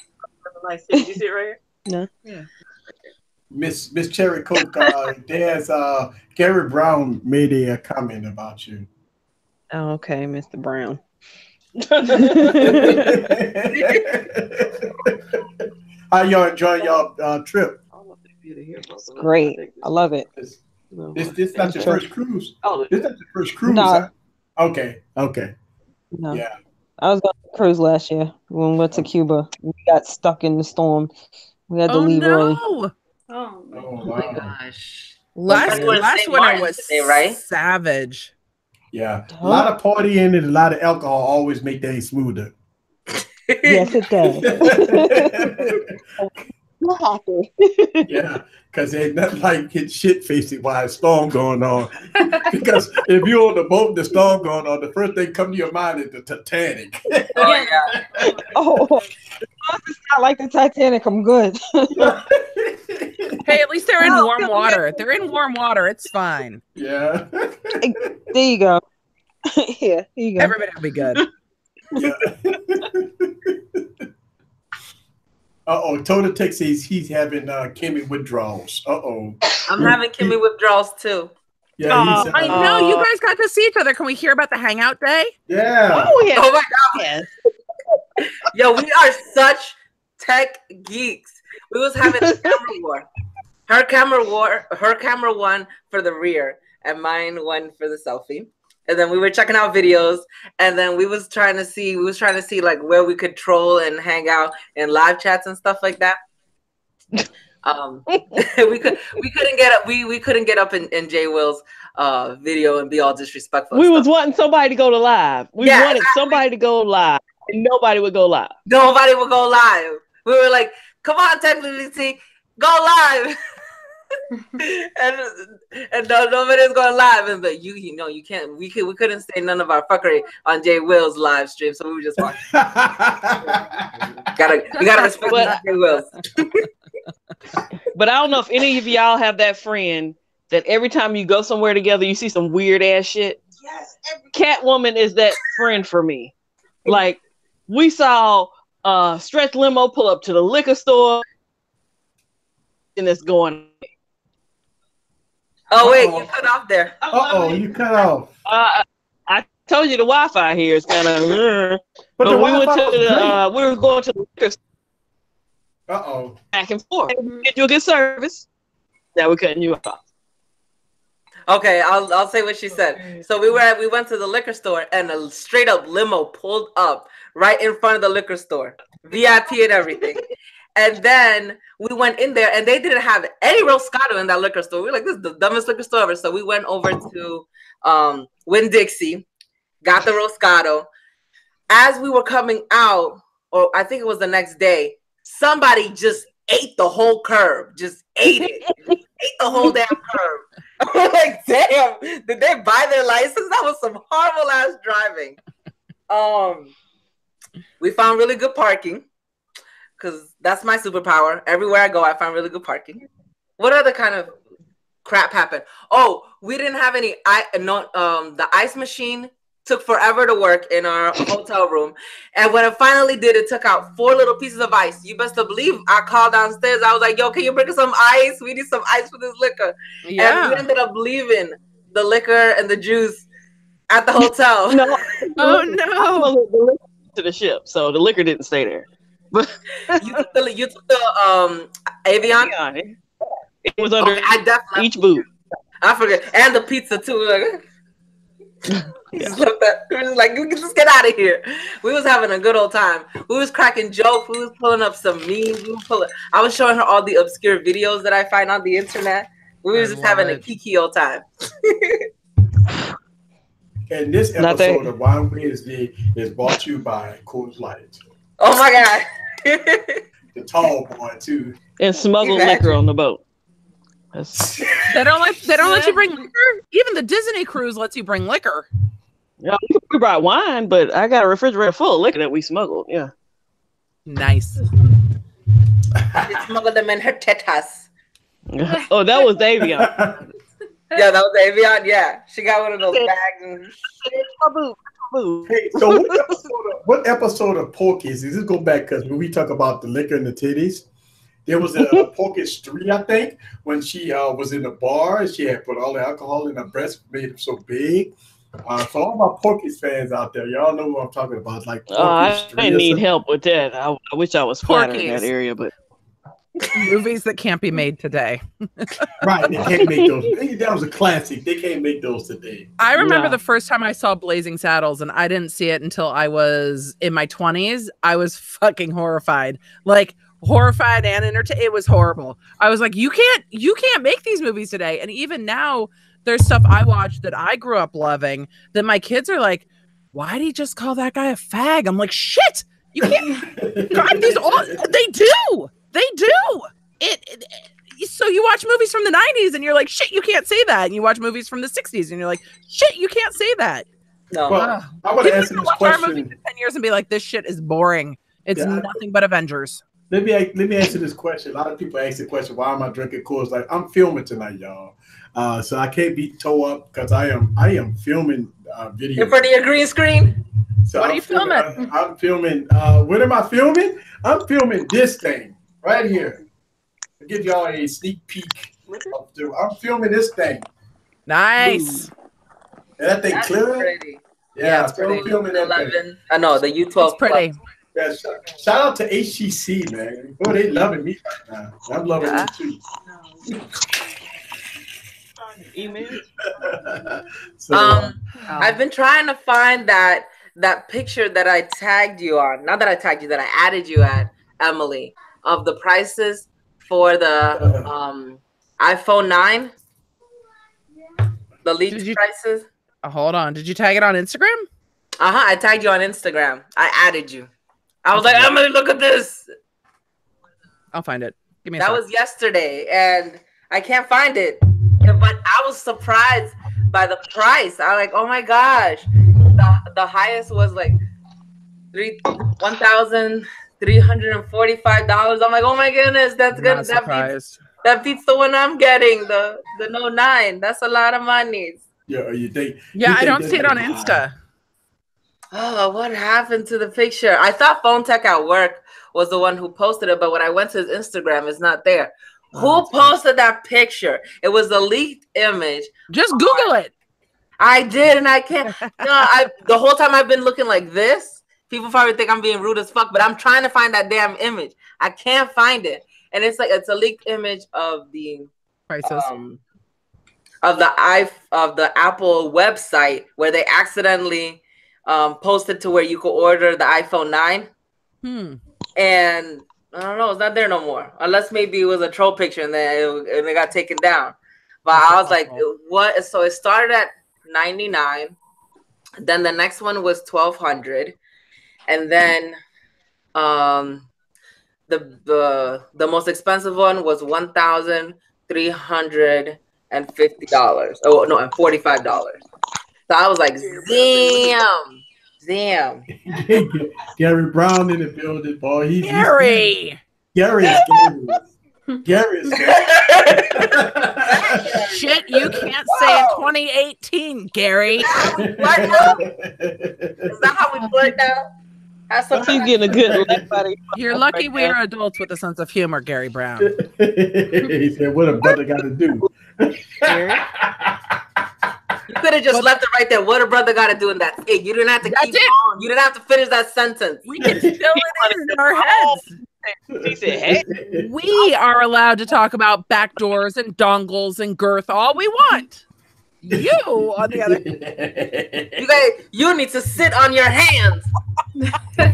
Did you see it right here? No. Yeah. Miss Cherry Coke, there's Gary Brown made a comment about you. Oh, okay, Mr. Brown. How y'all enjoy y'all trip? It's great. I love it. This not your first cruise. Oh, This not your first cruise. No. Huh? Okay. no. Yeah. I was going to cruise last year when we went to Cuba. We got stuck in the storm. We had to leave early. Oh, Oh Oh wow. my gosh. Last We're in winter St. Martin was today, right? savage. Yeah. A lot of partying and a lot of alcohol always make things smoother. Yes, it does. Yeah, because ain't nothing like get shit facing while a storm going on. Because if you're on the boat, the storm going on, the first thing come to your mind is the Titanic. Oh yeah. Oh, it's not like the Titanic. I'm good. Hey, at least they're in warm water. They're in warm water. It's fine. Yeah. There you go. Here you go. Everybody will be good. Yeah. Toda Tech says he's having Kimmy withdrawals. I'm having Kimmy withdrawals too. Yeah, he's, I know you guys got to see each other. Can we hear about the hangout day? yeah. Oh, yeah. Oh my god. Yo, we are such tech geeks. We was having a camera war. Her camera won for the rear, and mine won for the selfie. And then we were checking out videos, and then we was trying to see like where we could troll and hang out in live chats and stuff like that. we couldn't get up in Jay Will's video and be all disrespectful. We was wanting somebody to go to live. We wanted somebody to go live, and nobody would go live. Nobody would go live. We were like, "Come on, technically, go live." and no, nobody's going live, and but you know you can't. We couldn't say none of our fuckery on Jay Will's live stream, so we were just watching. You gotta respect Jay Will's. But I don't know if any of y'all have that friend that every time you go somewhere together, you see some weird ass shit. Yes, Catwoman is that friend for me. Like we saw Stretch Limo pull up to the liquor store, and it's going. Oh wait, you cut off there. You cut off. I told you the Wi-Fi here is kind of. But the we went Wi-Fi to was the. We were going to the liquor store. Back and forth. Get you a good service. Now we're cutting you off. Okay, I'll say what she said. So we went to the liquor store, and a straight up limo pulled up right in front of the liquor store, VIP and everything. And then we went in there, and they didn't have any Roscato in that liquor store. We were like, this is the dumbest liquor store ever. So we went over to Winn-Dixie, got the Roscato. As we were coming out, or I think it was the next day, somebody just ate the whole curb. Just ate it. Ate the whole damn curb. I'm like, damn, did they buy their license? That was some horrible ass driving. We found really good parking because that's my superpower. Everywhere I go, I find really good parking. What other kind of crap happened? Oh, we didn't have any. The ice machine took forever to work in our hotel room, and when it finally did, it took out 4 little pieces of ice. You best to believe I called downstairs. I was like, "Yo, can you bring us some ice? We need some ice for this liquor." And we ended up leaving the liquor and the juice at the hotel. No. Oh no. To the ship, so the liquor didn't stay there. But you took the Avion. It was under I definitely each boot. I forget, and the pizza too. We just left that. We was like, we can just get out of here. We was having a good old time. We was cracking jokes. We was pulling up some memes. I was showing her all the obscure videos that I find on the internet. We was just having a kiki old time. And this episode of Wine Wednesday is brought to you by Coors Light. Oh my God. The tall boy too. And smuggled liquor on the boat. They don't let you bring liquor. Even the Disney cruise lets you bring liquor. Yeah, we brought wine, but I got a refrigerator full of liquor that we smuggled. Yeah. Nice. She smuggled them in her tetas. Oh, that was Avion. Yeah, that was Avion. Yeah, she got one of those bags. And... Hey, so what episode of Porky's? Does this go back? Because when we talk about the liquor and the titties, there was a Porky's 3, I think, when she was in the bar and she had put all the alcohol in her breast, made them so big. For all my Porky's fans out there, y'all know what I'm talking about. Like I didn't need help with that. I wish I was flatter in that area, but movies that can't be made today. Right, they can't make those. That was a classic. They can't make those today. I remember the first time I saw Blazing Saddles, and I didn't see it until I was in my 20s. I was fucking horrified. Like horrified and entertained. It was horrible. I was like, you can't make these movies today. And even now, there's stuff I watched that I grew up loving that my kids are like, why'd he just call that guy a fag? I'm like, shit, you can't. God, they do. They do. So you watch movies from the 90s and you're like, shit, you can't say that. And you watch movies from the 60s and you're like, shit, you can't say that. No. Well, I want to answer this question. Our movie for 10 years and be like, this shit is boring. It's nothing but Avengers. Let me answer this question. A lot of people ask the question, why am I drinking Coors Light? I'm filming tonight, y'all. So I can't be toe up because I am filming video. In front of your green screen? So what are you filming? I'm filming. What am I filming? I'm filming this thing right here. I'll give y'all a sneak peek. I'm filming this thing. Nice. That thing clear? Pretty. Yeah, it's pretty. I'm filming that 11. thing. I know the U12. It's pretty. Yeah, shout out to HTC, man. Boy, they loving me right now. I'm loving them too. Email. So, I've been trying to find that picture that I tagged you on. Not that I tagged you, that I added you at, Emily, of the prices for the iPhone 9. The leaked prices. Hold on. Did you tag it on Instagram? I tagged you on Instagram. I added you. I was like, Emily, look at this. I'll find it. Give me a That sec. was yesterday, and I can't find it. But I was surprised by the price. I was like, oh my gosh. The highest was like $1,345. I'm like, oh my goodness, that's good. That beats the one I'm getting, the No 9. That's a lot of money. yeah, you think? Yeah, I don't see it on Insta. Oh, what happened to the picture? I thought Phone Tech at work was the one who posted it, but when I went to his Instagram, it's not there. Who posted that picture? It was a leaked image. Just Google it. I did, and I can't. The whole time I've been looking like this. People probably think I'm being rude as fuck, but I'm trying to find that damn image. I can't find it, and it's a leaked image of the Prices. Of the Apple website where they accidentally posted to where you could order the iPhone 9. And I don't know, it's not there no more. Unless maybe it was a troll picture and then it got taken down. But I was like, what? So it started at $99. Then the next one was $1,200. And then the most expensive one was $1,350. Oh no, and $45. So I was like, damn. Damn. Gary Brown in the building, boy. Gary. Gary is Gary. Gary is Gary. Shit, you can't say in 2018, Gary. What now? Is that how we flirt now? She's getting a good laugh out of you. You're lucky we are adults with a sense of humor, Gary Brown. He said, "What a brother got to do." Gary? You could have just left it right there. What a brother got to do in that. Hey, you didn't have to keep on. You didn't have to finish that sentence. We can fill it in our heads. He said, "Hey, We are allowed to talk about backdoors and dongles and girth all we want. You, on the other You need to sit on your hands. Gary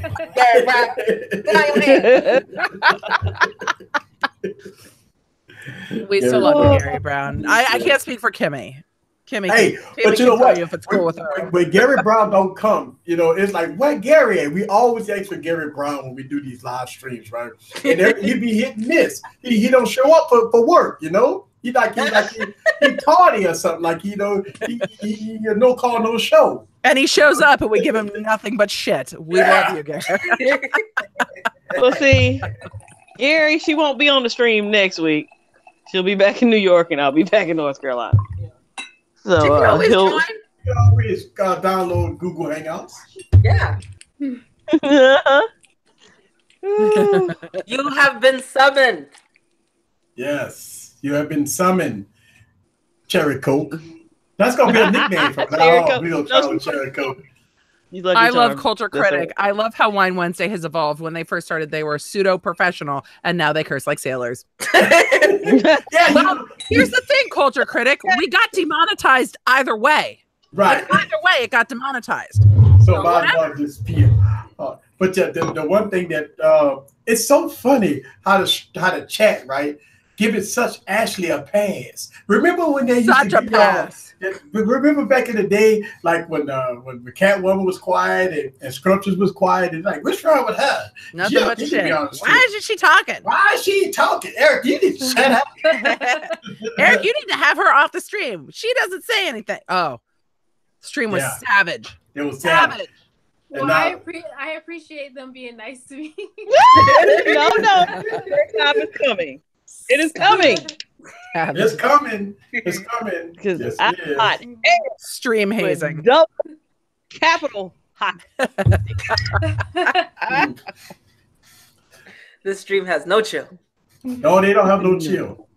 Brown, sit on your hands. We still love you, Gary Brown. I can't speak for Kimmy. Kimmy, Hey, Kimmy but you know can tell what? you if it's cool with her. When Gary Brown don't come, it's like, where Gary at? We always ask for Gary Brown when we do these live streams, right? And he'd be hit and miss. He don't show up for work, He tardy or something, like he no call, no show. And he shows up and we give him nothing but shit. We love you, Gary. well, see, Gary, she won't be on the stream next week. She'll be back in New York, and I'll be back in North Carolina. So You always download Google Hangouts. Yeah. You have been summoned. Yes, you have been summoned. Cherry Coke. That's gonna be a nickname from now on. We're gonna call it Cherry Coke. I love Culture Critic. I love how Wine Wednesday has evolved. When they first started, they were pseudo professional, and now they curse like sailors. Well, here's the thing, Culture Critic. We got demonetized either way. Right. Like, either way, it got demonetized. So my just but the one thing that it's so funny how to chat, right? Giving such Ashley a pass. Remember when they used such to a pass? Remember back in the day, like when the Catwoman was quiet and Scrumptious was quiet, and like, what's wrong with her? Nothing but shit. Why isn't she talking? Why is she talking? Eric, you need to shut up. Eric, you need to have her off the stream. She doesn't say anything. Oh, the stream was savage. It was savage. Well, I appreciate them being nice to me. No, their time is coming. It is coming. It's coming. It's coming. Because yes, I'm hot. Stream hazing. Double capital hot. This stream has no chill. No, they don't have no chill.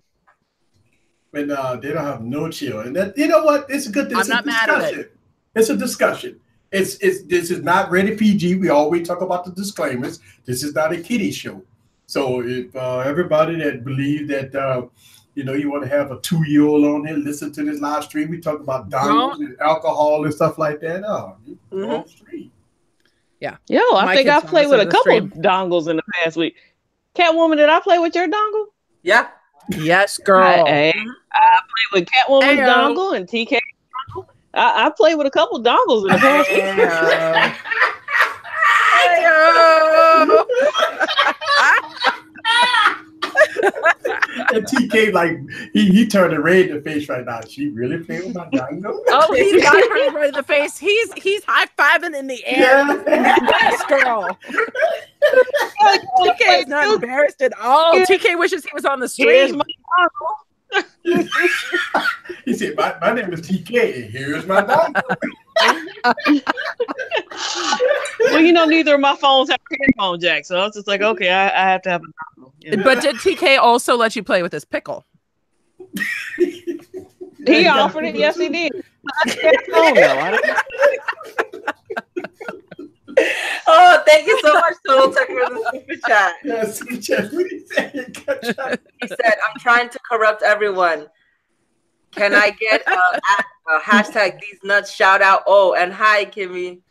But they don't have no chill. And that, you know what? It's a good. I'm not mad at it. It's a discussion. This is not rated PG. We always talk about the disclaimers. This is not a kiddie show. So if everybody that believes that you want to have a 2-year-old on here, listen to this live stream. We talk about dongles and alcohol and stuff like that. Wrong stream. Yeah. Yo, I think I played with a couple of dongles in the past week. Catwoman, did I play with your dongle? Yeah. Yes, girl. I played with Catwoman's dongle and TK dongle. I played with a couple of dongles in the past week. And TK, like, he turned red in the face right now. She really playing with my dongle? Oh, he's got her right in the face. He's high-fiving in the air. Yes, girl. TK is not embarrassed at all. TK wishes he was on the stream. He said, my name is TK, and here's my dongle. Well, neither of my phones have a headphone jack, so I was just like, okay, I have to have a dongle. But did TK also let you play with his pickle? He offered it. Yes, he did. Oh, thank you so much, Total Tech, for the super chat. Yeah, super chat. What did he say? He said, I'm trying to corrupt everyone. Can I get a hashtag these nuts shout out? Oh, and hi, Kimmy.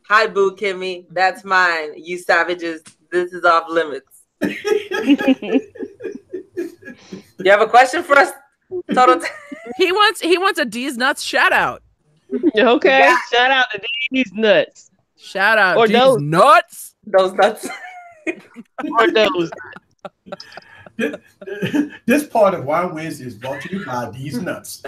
Hi, boo, Kimmy. That's mine. You savages. This is off limits. You have a question for us, Total Tech? He wants a D's nuts shout out. Okay. Yeah. Shout out to D's nuts. Shout out or D's those nuts. Those nuts. Or those. This part of Wine Wednesday is brought to you by These Nuts.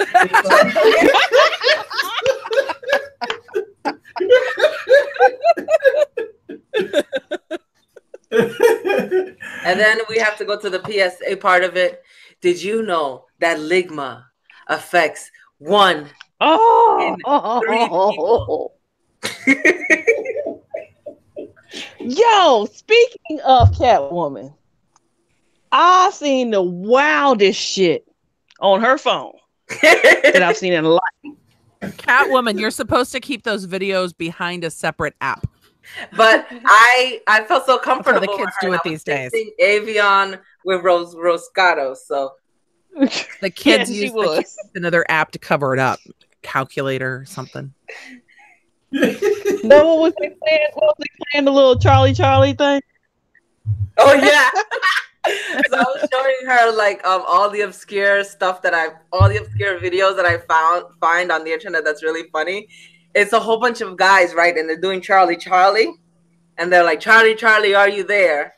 And then we have to go to the PSA part of it. Did you know that ligma affects 1 in 3 people? Yo, speaking of Catwoman, I seen the wildest shit on her phone that I've seen in a lot. Catwoman, you're supposed to keep those videos behind a separate app. But I felt so comfortable. The kids do it these days. Avion with Roscato, so the kids use another app to cover it up, calculator or something. No, what was they playing? What was they playing? The little Charlie thing. Oh yeah. So I was showing her like all the obscure stuff all the obscure videos that I find on the internet that's really funny. It's a whole bunch of guys, right? And they're doing Charlie, and they're like, Charlie, are you there?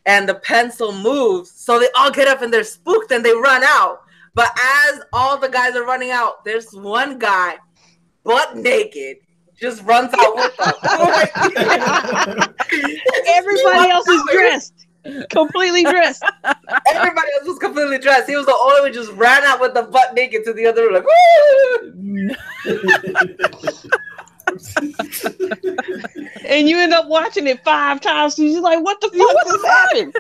And the pencil moves, so they all get up and they're spooked and they run out. But as all the guys are running out, there's one guy, butt naked, just runs out with them. Everybody else is dressed. Completely dressed. Everybody else was completely dressed. He was the only one who just ran out with the butt naked to the other room, like, woo! And you end up watching it 5 times. And you're like, what the fuck just happened?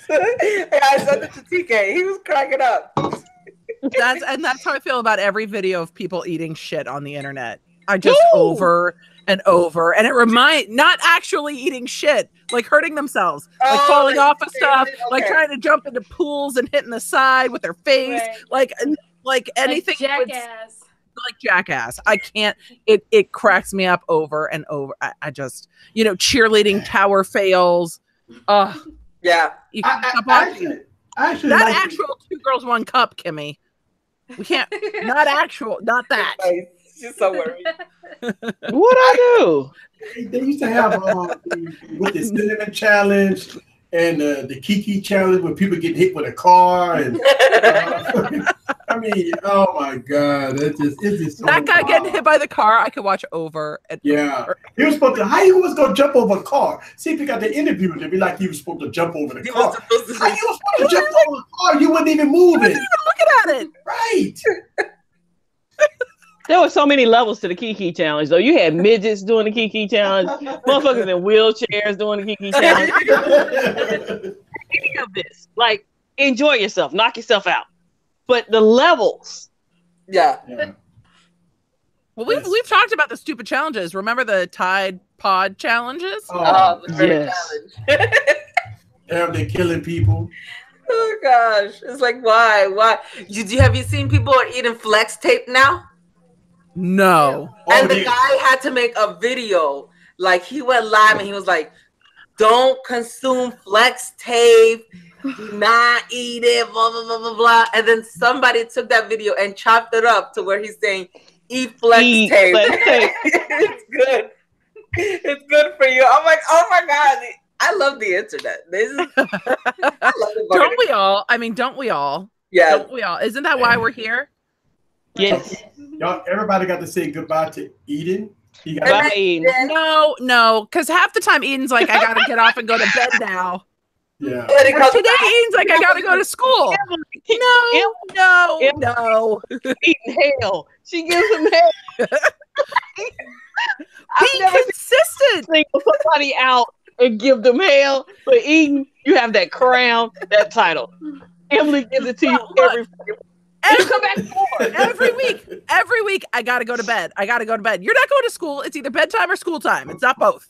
Yeah, I sent it to TK. He was cracking up. That's how I feel about every video of people eating shit on the internet. I just over and over, and it not actually eating shit, like hurting themselves, like falling off of stuff, like trying to jump into pools and hitting the side with their face, like anything. Jackass. Like jackass. I can't. It cracks me up over and over. I just, cheerleading tower fails. Yeah. You can actually that actual 2 girls 1 cup, Kimmy. We can't. Not that. She's so worried. What I do? They used to have with the cinnamon challenge and the Kiki challenge where people get hit with a car and I mean, oh my God, it's just so that guy getting hit by the car. I could watch over and over. He was supposed to. How he was going to jump over a car? See if he got the interview, it'd be like he was supposed to jump over the car. How you was supposed to jump over the car? You wasn't even moving. Wasn't even looking at it. Right. There were so many levels to the Kiki challenge, though. You had midgets doing the Kiki challenge, motherfuckers in wheelchairs doing the Kiki challenge. Any of this, like, enjoy yourself, knock yourself out. But the levels, yeah. Well, we've talked about the stupid challenges. Remember the Tide Pod challenges? The yes. challenge. Damn, they're killing people. Oh gosh, it's like why? Have you seen people are eating flex tape now? No. And the guy had to make a video. Like he went live and he was like, "Don't consume flex tape. Do not eat it." Blah blah blah blah blah. And then somebody took that video and chopped it up to where he's saying, "Eat flex tape." It's good. It's good for you. I'm like, oh my God. I love the internet. I love it. Don't we all? I mean, don't we all? Yeah. Don't we all? Isn't that why we're here? Yes. Y'all, everybody got to say goodbye to Eden. Bye, Eden. No, because half the time Eden's like, I gotta get off and go to bed now. Yeah. Today Eden's like, I gotta go to school. No. Eating hell. She gives him hell. Be consistent. Single somebody out and give them hell. But Eden, you have that crown, that title. Emily gives it to you every week, I gotta go to bed. You're not going to school. It's either bedtime or school time. It's not both.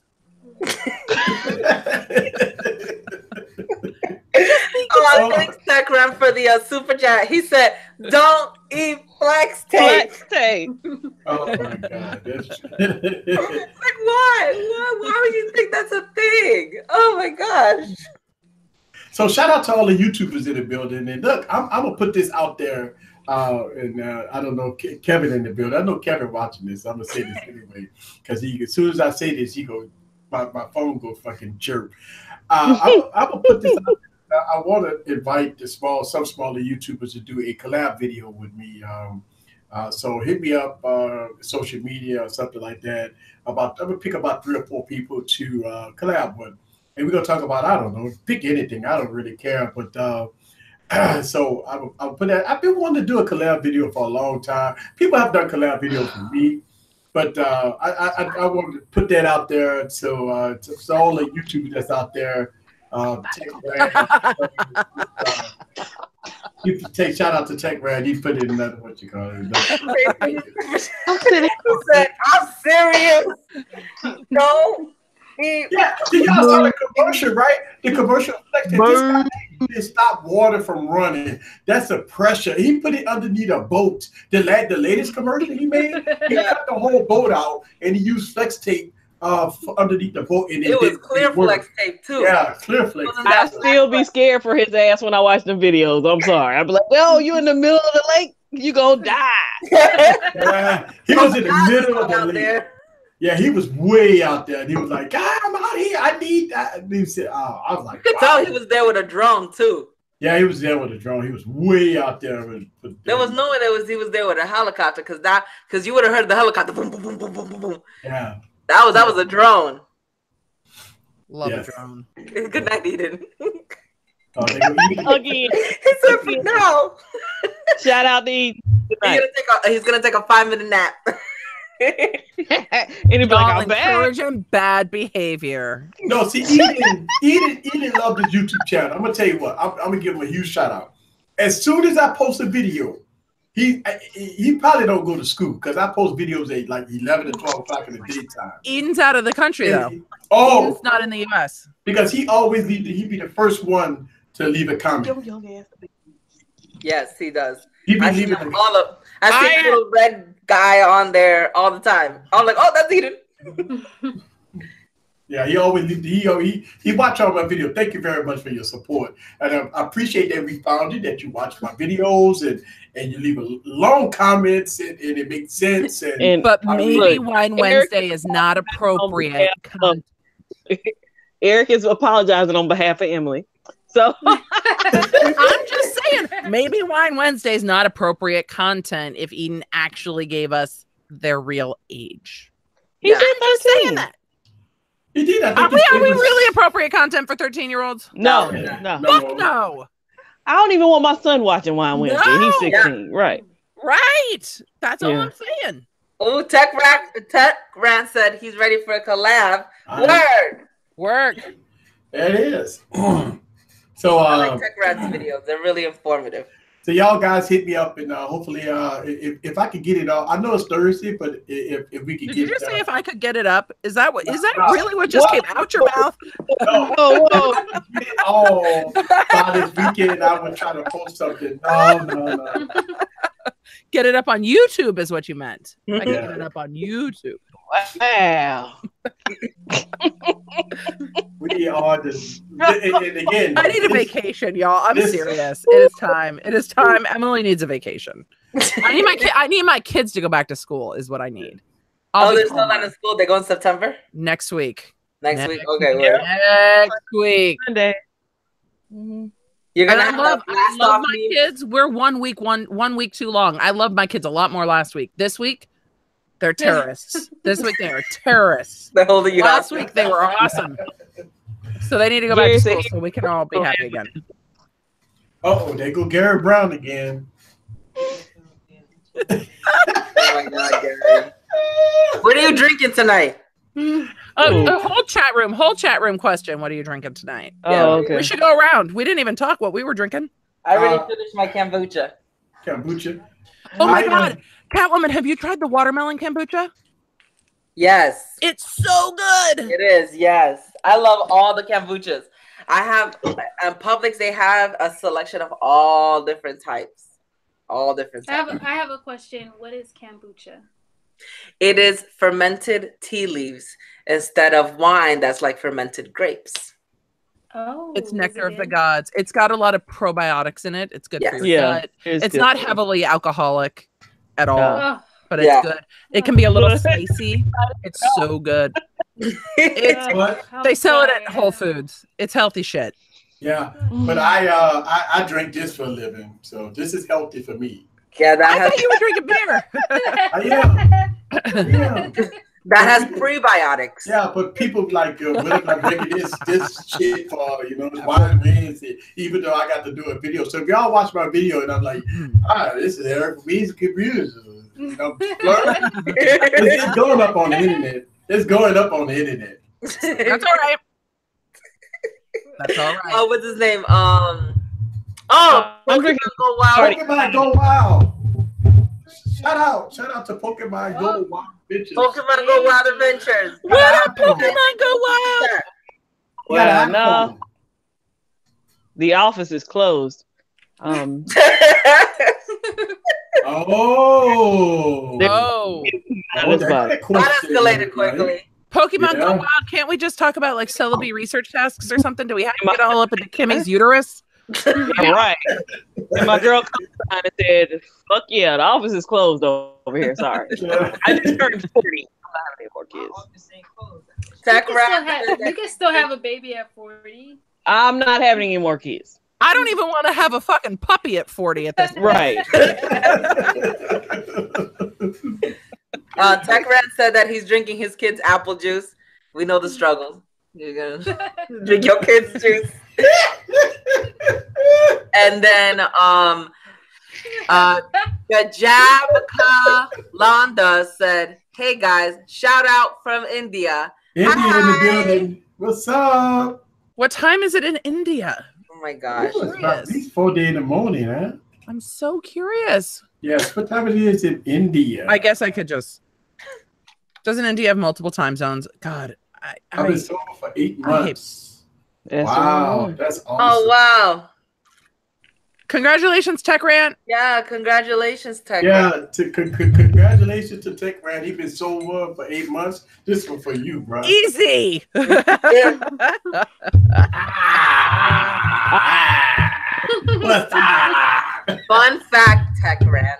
On Instagram for the super chat, he said, "Don't eat flex tape." Oh my God! Like why would you think that's a thing? Oh my gosh! So shout out to all the YouTubers in the building. And look, I'm gonna put this out there. And I don't know Kevin in the building. I know Kevin watching this. I'm gonna say this anyway because as soon as I say this, my phone go fucking chirp. I'm gonna put this out. I want to invite some smaller YouTubers to do a collab video with me. So hit me up social media or something like that. I'm gonna pick about 3 or 4 people to collab with, and we're gonna talk about, I don't know, pick anything. I don't really care, but so I'll put that. I've been wanting to do a collab video for a long time. People have done collab videos for me, but I want to put that out there. So so all the YouTubers that's out there, Tech Brad, you take shout out to Tech Brad. He put in another, what you call it. I'm serious. No. Yeah, y'all saw the commercial, right? The commercial reflected this guy to stop water from running. That's the pressure. He put it underneath a boat. The latest commercial he made, he cut the whole boat out and he used flex tape underneath the boat. And it was clear flex tape too. Yeah, clear flex. I still be scared for his ass when I watch the videos. I'm sorry. I'd be like, yo, you in the middle of the lake, you gonna die. Yeah, he was in the middle of the lake. There. Yeah, he was way out there. And he was like, God, I'm out here. I need that. And he said, oh, I was like, you could tell he was there with a drone too. Yeah, he was there with a drone. He was way out there. There was no way he was there with a helicopter because you would have heard the helicopter boom, boom, boom, boom, boom, boom, boom. Yeah. That was a drone. Love a drone. Good night, Eden. Again. He said for now. Shout out to Eden. He's gonna take a 5-minute nap. And he'd be like, encouraging bad behavior. No, see, Eden loved his YouTube channel. I'm gonna tell you what. I'm gonna give him a huge shout out. As soon as I post a video, he probably don't go to school because I post videos at like 11 and 12 o'clock in the daytime. Eden's out of the country though. Eden's not in the U.S. Because he always he'd be the first one to leave a comment. Yes, he does. I see a little red guy on there all the time. I'm like, oh, that's Eden. Yeah, he always he watch all my videos. Thank you very much for your support, and I appreciate that we found it. That you watch my videos and you leave a long comments and it makes sense. But maybe Wine Wednesday is not appropriate. Eric is apologizing on behalf of Emily. So I'm just saying, maybe Wine Wednesday is not appropriate content if Eden actually gave us their real age. He's just saying that. He did. Are we really appropriate content for 13-year-olds? No. Fuck no. I don't even want my son watching Wine Wednesday. He's 16, right? Right. That's all I'm saying. Oh, Tech Rant said he's ready for a collab. Word. It is. So I like Tech Rat's videos. They're really informative. So y'all guys hit me up and hopefully if I could get it up. I know it's Thursday, but if we could Did get you just say if I could get it up? Is that really what just came out your mouth? No. By this weekend I would try to post something. No. Get it up on YouTube is what you meant. I can get it up on YouTube. Wow. We are and again. I need a vacation, y'all. I'm serious. It is time. It is time. Emily needs a vacation. I need my kids to go back to school is what I need. They're still not in school. They go in September? Next week. Next week. Okay. Next week. Sunday. You're gonna I love my kids. We're 1 week too long. I love my kids a lot more last week. This week, they're terrorists. This week they are terrorists. They're holding you last week they were awesome. So they need to go back to school so we can all be happy again. Oh, there go Gary Brown again. Oh my God, Gary. What are you drinking tonight? Whole chat room question. What are you drinking tonight? Oh, okay. We should go around. We didn't even talk what we were drinking. I already finished my kombucha. Oh my God. Catwoman, have you tried the watermelon kombucha? Yes. It's so good. It is, yes. I love all the kombuchas. I have, at Publix, they have a selection of all different types. I have a question. What is kombucha? It is fermented tea leaves instead of wine that's like fermented grapes. Oh, it's nectar of the gods. It's got a lot of probiotics in it. It's good for your gut. It's not heavily alcoholic at all, but it's good. It can be a little spicy. It's so good. They sell it at Whole Foods. It's healthy shit. Yeah, but I drink this for a living, so this is healthy for me. Yeah, that I has thought you were drinking beer. Yeah. that has prebiotics. Yeah, but people like whatever I'm drinking this shit for wine Wednesday, even though I got to do a video. So if y'all watch my video and I'm like, this is Eric from Easy Computers, it's going up on the internet. It's going up on the internet. That's all right. That's all right. Oh, what's his name? I'm drinking. Go Wild. Pokemon Go Wild. Shout out to Pokemon Go Wild Adventures. Pokemon Go Wild Adventures. What up, Pokemon Go Wild? Well, no. The office is closed. Oh. That escalated quickly. Pokemon Go Wild. Can't we just talk about like Celebi research tasks or something? Do we have to get all up into Kimmy's uterus? Right. And my girl comes behind and said, "Fuck yeah, the office is closed over here." Sorry, I just turned 40. I'm not having any more kids. You can still have a baby at 40. I'm not having any more kids. I don't even want to have a fucking puppy at 40 at this point. Right. Tech Rat said that he's drinking his kids' apple juice. We know the struggle. You're gonna drink your kids' juice. And then Gajabaka Londa said, "Hey guys, shout out from India." India in the building. What's up? What time is it in India? Oh my gosh. It's about at least 4 days in the morning, huh? I'm so curious. Yes, what time it is in India? I guess I could just. Doesn't India have multiple time zones? God, I've been sober for 8 months. Wow, that's awesome. Oh wow. Congratulations, Tech Rant. Yeah, congratulations, Tech Rant. Yeah, congratulations to Tech Rant. He's been sober for 8 months. This one for you, bro. Easy. Fun fact, Tech Rant.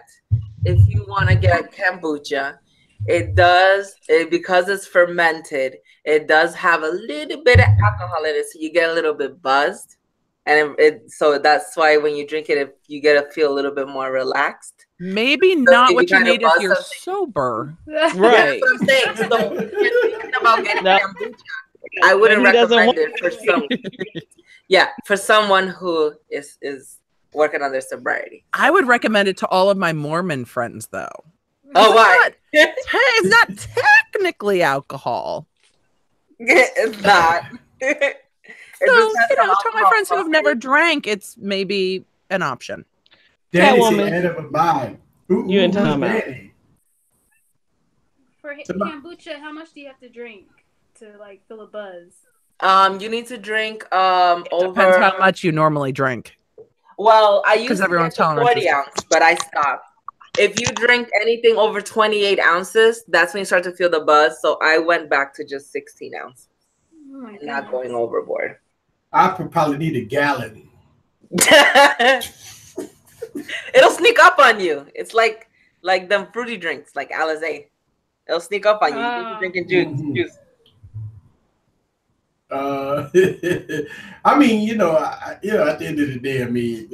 If you want to get kombucha, because it's fermented, it does have a little bit of alcohol in it, so you get a little bit buzzed. And so that's why when you drink it, you get to feel a little bit more relaxed. Maybe not what you need if you're sober. Right. That's what I'm saying. So if you're thinking about getting kombucha, I wouldn't recommend it for for someone who is working on their sobriety. I would recommend it to all of my Mormon friends, though. Oh, why? It's not technically alcohol. It's not. So, to my friends who have never drank, it's maybe an option. Daddy's ahead of a mind. You and Tom out. For kombucha, how much do you have to drink to like feel a buzz? You need to drink Depends how much you normally drink. Well, I used to get 40 ounce, but I stopped. If you drink anything over 28 ounces, that's when you start to feel the buzz. So I went back to just 16 ounces. Oh not going overboard. I probably need a gallon. It'll sneak up on you. It's like them fruity drinks, like Alizé. It'll sneak up on you. You're drinking juice. I mean, at the end of the day, I mean,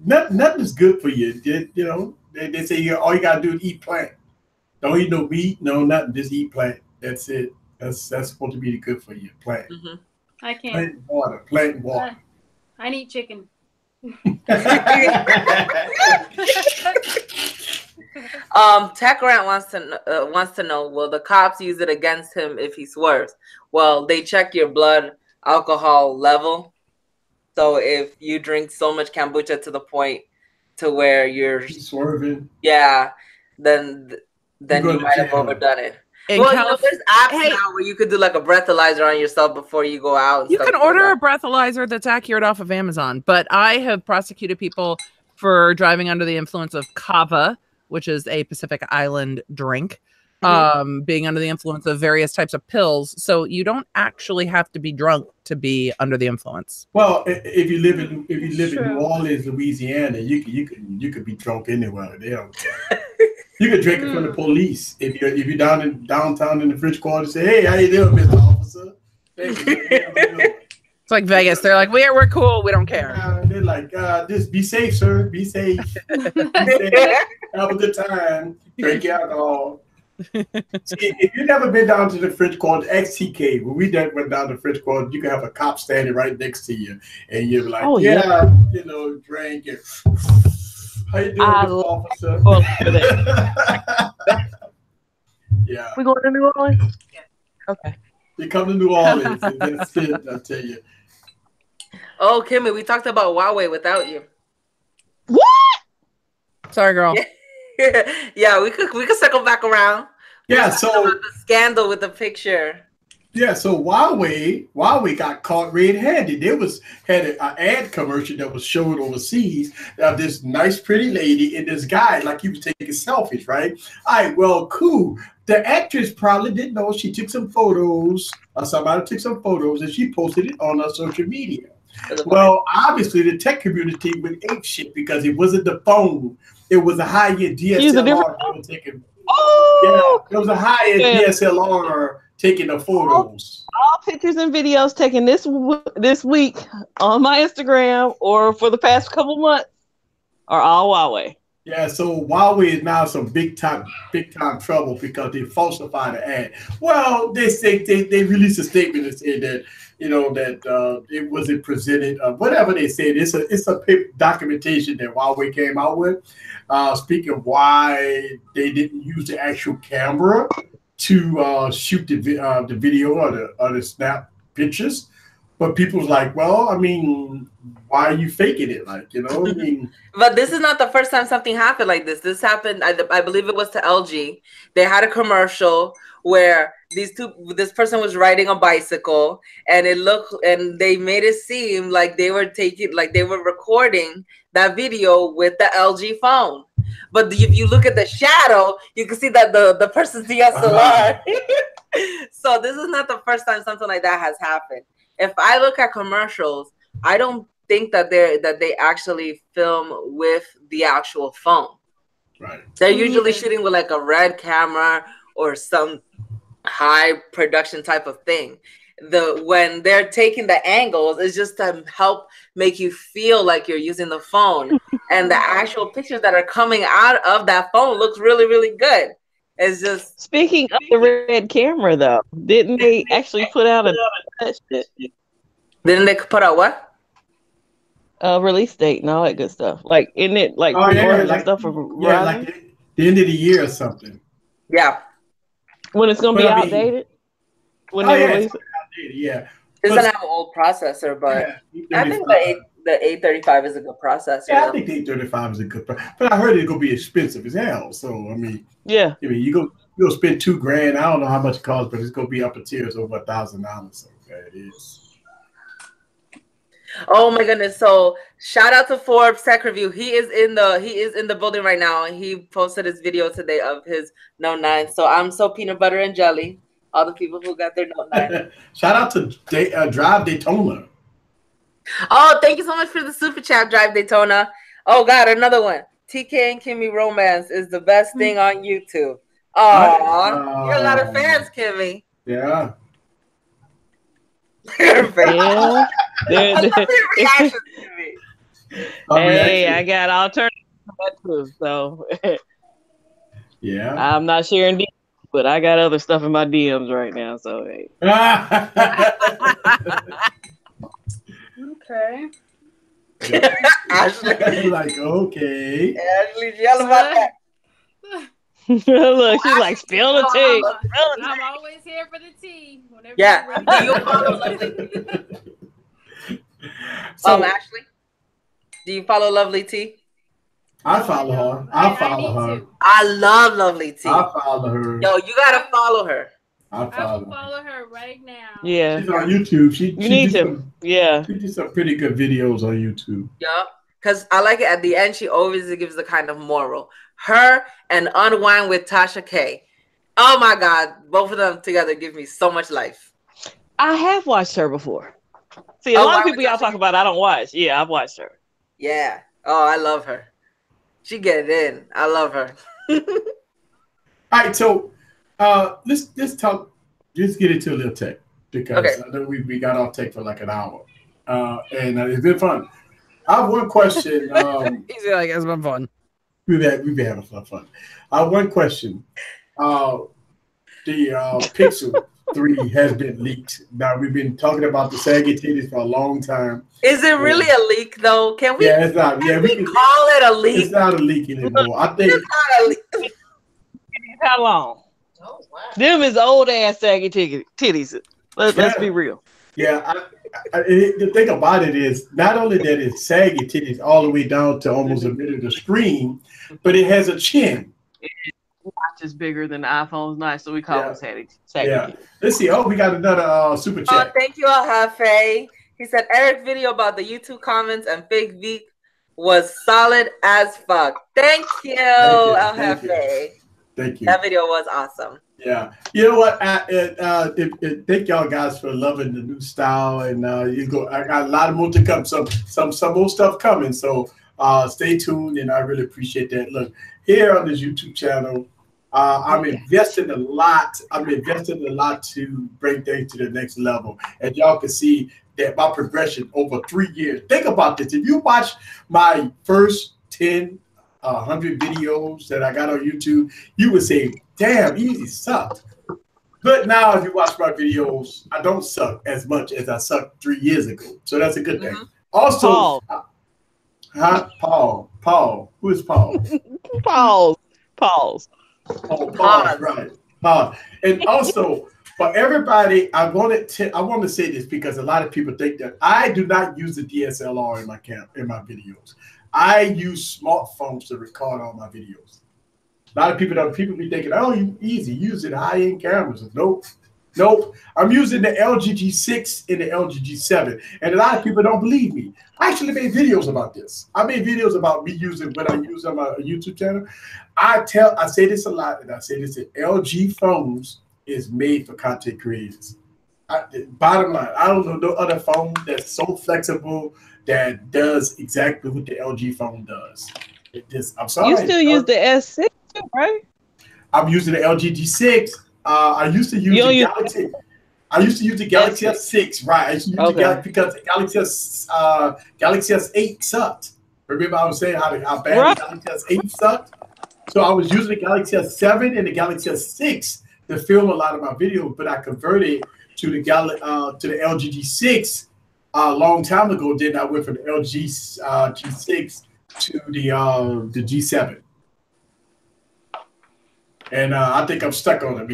nothing's good for you. They say all you gotta do is eat plant. Don't eat no meat, no nothing. Just eat plant. That's it. That's supposed to be good for you. Plant. Mm-hmm. I can't. Plant and water. I need chicken. Tech Rant wants to know, will the cops use it against him if he swerves? Well, they check your blood alcohol level. So if you drink so much kombucha to the point to where you're swerving, then you might have overdone it. There's apps now where you could do like a breathalyzer on yourself before you go out. You can order a breathalyzer that's accurate off of Amazon, but I have prosecuted people for driving under the influence of kava, which is a Pacific Island drink, being under the influence of various types of pills. So you don't actually have to be drunk to be under the influence. Well, if you live in New Orleans, Louisiana, you could be drunk anywhere. They don't care. You could drink it from the police if you're downtown in the French Quarter. Say, hey, how you doing, Mr. Officer? It's like Vegas. They're like, we're cool. We don't care. they're like, just be safe, sir. Be safe. Be safe. Have a good time. Drink alcohol. See, if you've never been down to the French Quarter, XTK, when we went down to the French Quarter, you can have a cop standing right next to you, and you're like, you know, drink it. How you doing, Mr. Officer? Yeah. We going to New Orleans? Yeah. Okay. You come to New Orleans, and that's it, I tell you. Oh, Kimmy, we talked about Huawei without you. What? Sorry, girl. Yeah, we could circle back around. Yeah, so the scandal with the picture. Yeah, so Huawei got caught red-handed. They had an ad commercial that was showed overseas of this nice, pretty lady and this guy, like he was taking selfies, right? All right, well, cool. The actress probably didn't know she took some photos, or somebody took some photos, and she posted it on her social media. Well, obviously, the tech community went apeshit because it wasn't the phone; it was a high-end DSLR. They were taking. Oh, yeah, it was a high-end DSLR taking the photos. All pictures and videos taken this week on my Instagram or for the past couple months are all Huawei. Yeah, so Huawei is now some big time trouble because they falsified the ad. Well, they released a statement that said that that it wasn't presented. Whatever they said, it's a paper documentation that Huawei came out with, speaking of why they didn't use the actual camera to shoot the video or the snap pictures. But people's like, well, I mean, why are you faking it? Like, I mean. But this is not the first time something happened like this. This happened, I believe it was to LG. They had a commercial where this person was riding a bicycle, and they made it seem like they were recording that video with the LG phone. But if you look at the shadow, you can see that the person's DSLR. So this is not the first time something like that has happened. If I look at commercials, I don't think that they actually film with the actual phone. Right. They're usually shooting with like a red camera or some high production type of thing. When they're taking the angles, it's just to help make you feel like you're using the phone. And the actual pictures that are coming out of that phone looks really, really good. It's just speaking of the red camera, though, didn't they actually put out Didn't they put out what? Release date and all that good stuff? Like, isn't it like stuff for like the end of the year or something? Yeah. When it's gonna be outdated? When they release it? Yeah. It's gonna have an old processor, but I think the 835 is a good processor. Yeah, I think the 835 is a good processor. But I heard it's gonna be expensive as hell. So I mean, yeah. I mean, you'll spend $2,000. I don't know how much it costs, but it's gonna be up a tier over $1,000. So it is. Oh my goodness! So shout out to Forbes Tech Review. He is in the building right now, and he posted his video today of his Note 9. So I'm so peanut butter and jelly. All the people who got their Note 9. Shout out to Drive Daytona. Oh, thank you so much for the super chat, Drive Daytona. Oh God, another one. TK and Kimmy romance is the best thing on YouTube. Oh, you're a lot of fans, Kimmy. Yeah. Yeah. Reactions to me. Hey, I got alternatives to that too. So yeah, I'm not sharing DMs, but I got other stuff in my DMs right now. So hey. Okay. Ashley, like okay. Ashley's yelling about that. Look, she's like, spill the tea. I'm always here for the tea. Whenever Yeah. Do you follow Lovely? Ashley, do you follow Lovely T? I follow her. I follow her. I love Lovely T. I follow her. Yo, you gotta follow her. I will follow her right now. Yeah. She's on YouTube. You need to. Yeah. She did some pretty good videos on YouTube. Yeah. Because I like it at the end, she always gives the kind of moral. Her and Unwind with Tasha K. Oh my God. Both of them together give me so much life. I have watched her before. See, a lot of people y'all talk about I don't watch. Yeah, I've watched her. Yeah. Oh, I love her. She get it in. I love her. All right, so let's talk. Let's get into a little tech because I know we got off tech for like an hour, and it's been fun. I have one question. He's like, it's been fun. We've been having fun. I have one question. The Pixel 3 has been leaked. Now we've been talking about the saggy titties for a long time. Is it really a leak though? Can we? Yeah, it's not. Yeah, we call it a leak. It's not a leak anymore. I think it's not a leak. How long? Oh wow. Them is old ass saggy titties. Let's be real. Yeah, the thing about it is not only that it's saggy titties all the way down to almost a bit of the screen, but it has a chin. Watch is bigger than the iPhone's not, so we call it saggy titties. Let's see. Oh, we got another super chat. Oh, thank you, El Jefe. He said Eric's video about the YouTube comments and fake Veek was solid as fuck. Thank you, El Jefe. Thank you. That video was awesome. Yeah, you know what? Thank y'all guys for loving the new style, and I got a lot more to come. Some more stuff coming. So stay tuned, and I really appreciate that. Look, here on this YouTube channel, I'm investing a lot. I'm investing a lot to bring things to the next level, and y'all can see that my progression over 3 years. Think about this: if you watch my first 10, 100 videos that I got on YouTube, you would say, damn, Easy sucked. But now if you watch my videos, I don't suck as much as I sucked 3 years ago. So that's a good thing. Also, Paul. Who is Paul? Pause. Oh, Paul, right. Paul. And also, for everybody, I want to say this because a lot of people think that I do not use the DSLR in my videos. I use smartphones to record all my videos. A lot of people be thinking, oh, you easy using high-end cameras. Nope. I'm using the LG G6 and the LG G7, and a lot of people don't believe me. I actually made videos about this. I made videos about me using what I use on my YouTube channel. I say this a lot, and I say this that LG phones is made for content creators. Bottom line, I don't know no other phone that's so flexible that does exactly what the LG phone does. I'm sorry. You still use the S6, right? I'm using the LG G6. I used to use the Galaxy. I used to use the Galaxy S6, right? I used to use the Galaxy because the Galaxy S8 sucked. Remember I was saying how bad the Galaxy S8 sucked? So I was using the Galaxy S7 and the Galaxy S6 to film a lot of my videos, but I converted to the LG G6 a long time ago. Then I went from the LG G6 to the G7. And I think I'm stuck on it. I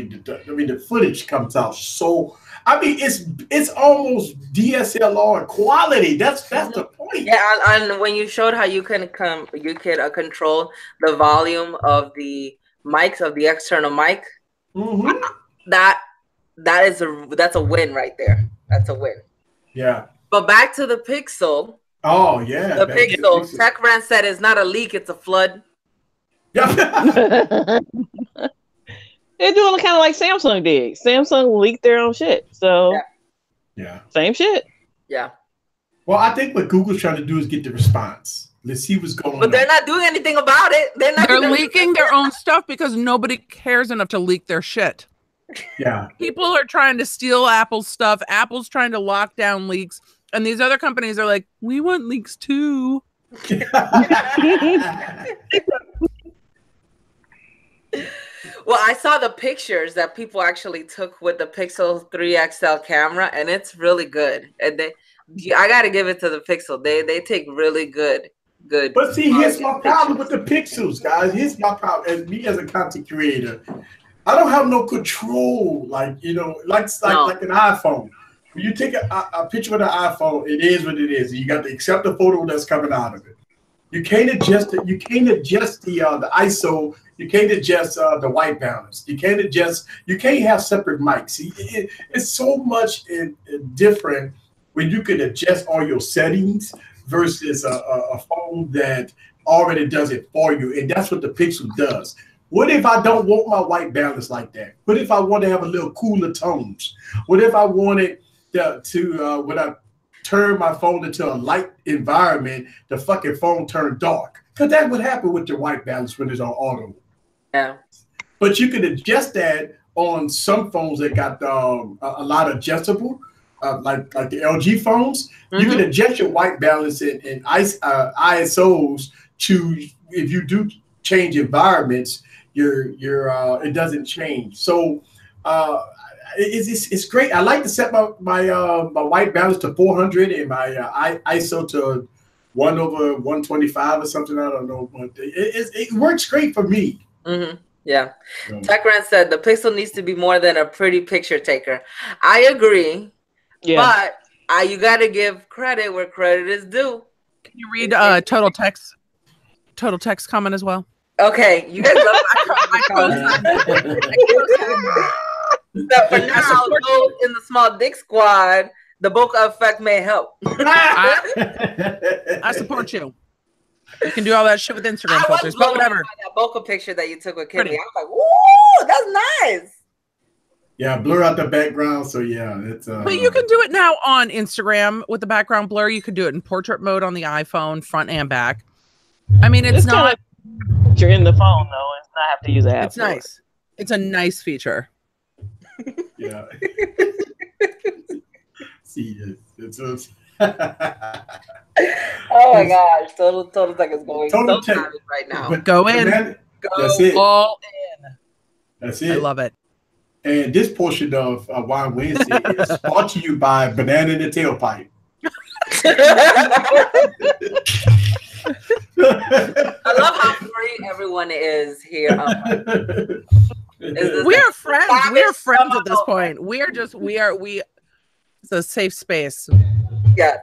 mean, the footage comes out so. I mean, it's almost DSLR quality. That's the point. Yeah, and when you showed how you could control the volume of the mics of the external mic, that's a win right there. That's a win. Yeah. But back to the Pixel. Oh yeah. The Pixel. Tech Brand said it's not a leak; it's a flood. Yeah. They're doing kind of like Samsung did. Samsung leaked their own shit. So yeah. Same shit. Yeah. Well, I think what Google's trying to do is get the response. Let's see what's going on. But they're not doing anything about it. They're leaking their own stuff because nobody cares enough to leak their shit. Yeah. People are trying to steal Apple's stuff. Apple's trying to lock down leaks. And these other companies are like, we want leaks too. Well, I saw the pictures that people actually took with the Pixel 3 XL camera, and it's really good. And I got to give it to the Pixel. They take really good. But see, here's my problem with the Pixels, guys. Here's my problem. As me as a content creator, I don't have no control. Like an iPhone. When you take a picture with an iPhone, it is what it is. You got to accept the photo that's coming out of it. You can't adjust it. You can't adjust the ISO. You can't adjust the white balance. You can't have separate mics. It's so much different when you can adjust all your settings versus a phone that already does it for you. And that's what the Pixel does. What if I don't want my white balance like that? What if I want to have a little cooler tones? What if I wanted when I turn my phone into a light environment, the fucking phone turned dark? Because that would happen with your white balance when it's on auto. Yeah. But you can adjust that on some phones that got a lot of adjustable. like the LG phones, you can adjust your white balance and ISOs to if you do change environments, your it doesn't change. So it's great. I like to set my white balance to 400 and my ISO to 1/125 or something. I don't know, but it works great for me. Mm-hmm. Yeah. Techran said the Pixel needs to be more than a pretty picture taker. I agree. Yeah. But you got to give credit where credit is due. Can you read Total Text comment as well? Okay. You guys love my So for now, those in the small dick squad, the bokeh effect may help. I support you. You can do all that shit with Instagram filters, but whatever. That bokeh picture that you took with Kimmy, I was like, "Woo, that's nice." Yeah, blur out the background. So yeah, it's. But you can do it now on Instagram with the background blur. You can do it in portrait mode on the iPhone, front and back. I mean, it's not. You're in the phone though. It's not have to use the app. It's nice. It's a nice feature. Yeah. See, it's oh my gosh, total tech is going total so tech right now. But go in. That's it. All in. That's it. I love it. And this portion of Wine Wednesday is brought to you by Banana in the Tailpipe. I love how free everyone is here. We are friends. We are friends at this point. We are. It's a safe space. Yeah.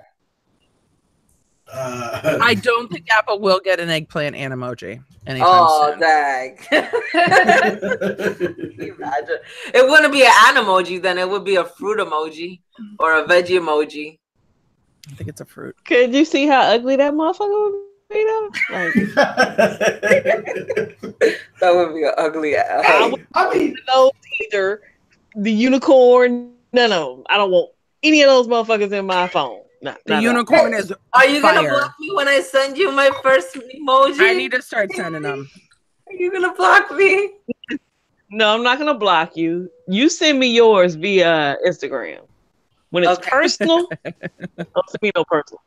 I don't think Apple will get an eggplant and emoji anytime soon. Dang. Imagine. It wouldn't be an emoji then. It would be a fruit emoji or a veggie emoji. I think it's a fruit. Could you see how ugly that motherfucker would be though? Like, that would be an ugly ass. I mean, either the unicorn. No. I don't want any of those motherfuckers in my phone. No, the unicorn is. Are you fire. gonna block me when I send you my first emoji? I need to start sending them. Are you gonna block me? No, I'm not gonna block you. You send me yours via Instagram. When it's personal, don't send me no personal.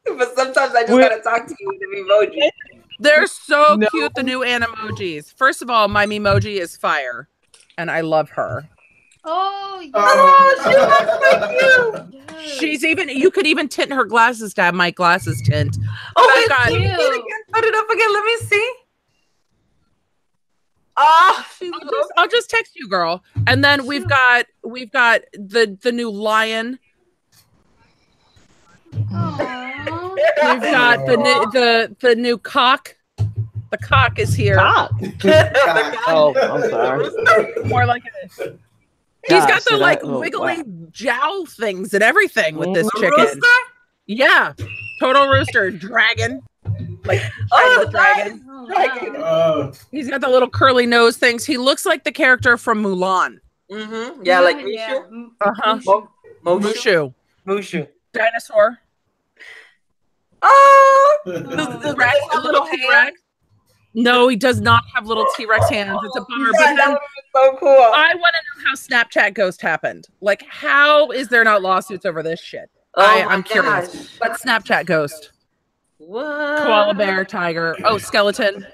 But sometimes I just gotta talk to you with an emoji. They're so cute, the new Animojis. First of all, my Memoji is fire, and I love her. Oh, yeah. She looks like you. Yes. She's even. You could even tint her glasses to have my glasses tint. Oh my God! Put it up again. Let me see. Oh, I'll just text you, girl. And then we've got the new lion. Aww. We've got the new cock. The cock is here. Cock. Oh, I'm sorry. More like it. He's got the wiggly jowl things and everything with this chicken. Rooster? Yeah, total rooster dragon. Like the dragon. Wow. He's got the little curly nose things. He looks like the character from Mulan. Mm-hmm. Yeah, like Mushu. Yeah. Mushu. Mushu. Dinosaur. Oh, The little T-Rex. No, he does not have little T-Rex hands. It's a bummer. Yeah, But that would be so cool. I want to know how Snapchat Ghost happened. Like, how is there not lawsuits over this shit? I'm curious. But Snapchat Ghost. What? Koala bear, tiger. Oh, skeleton.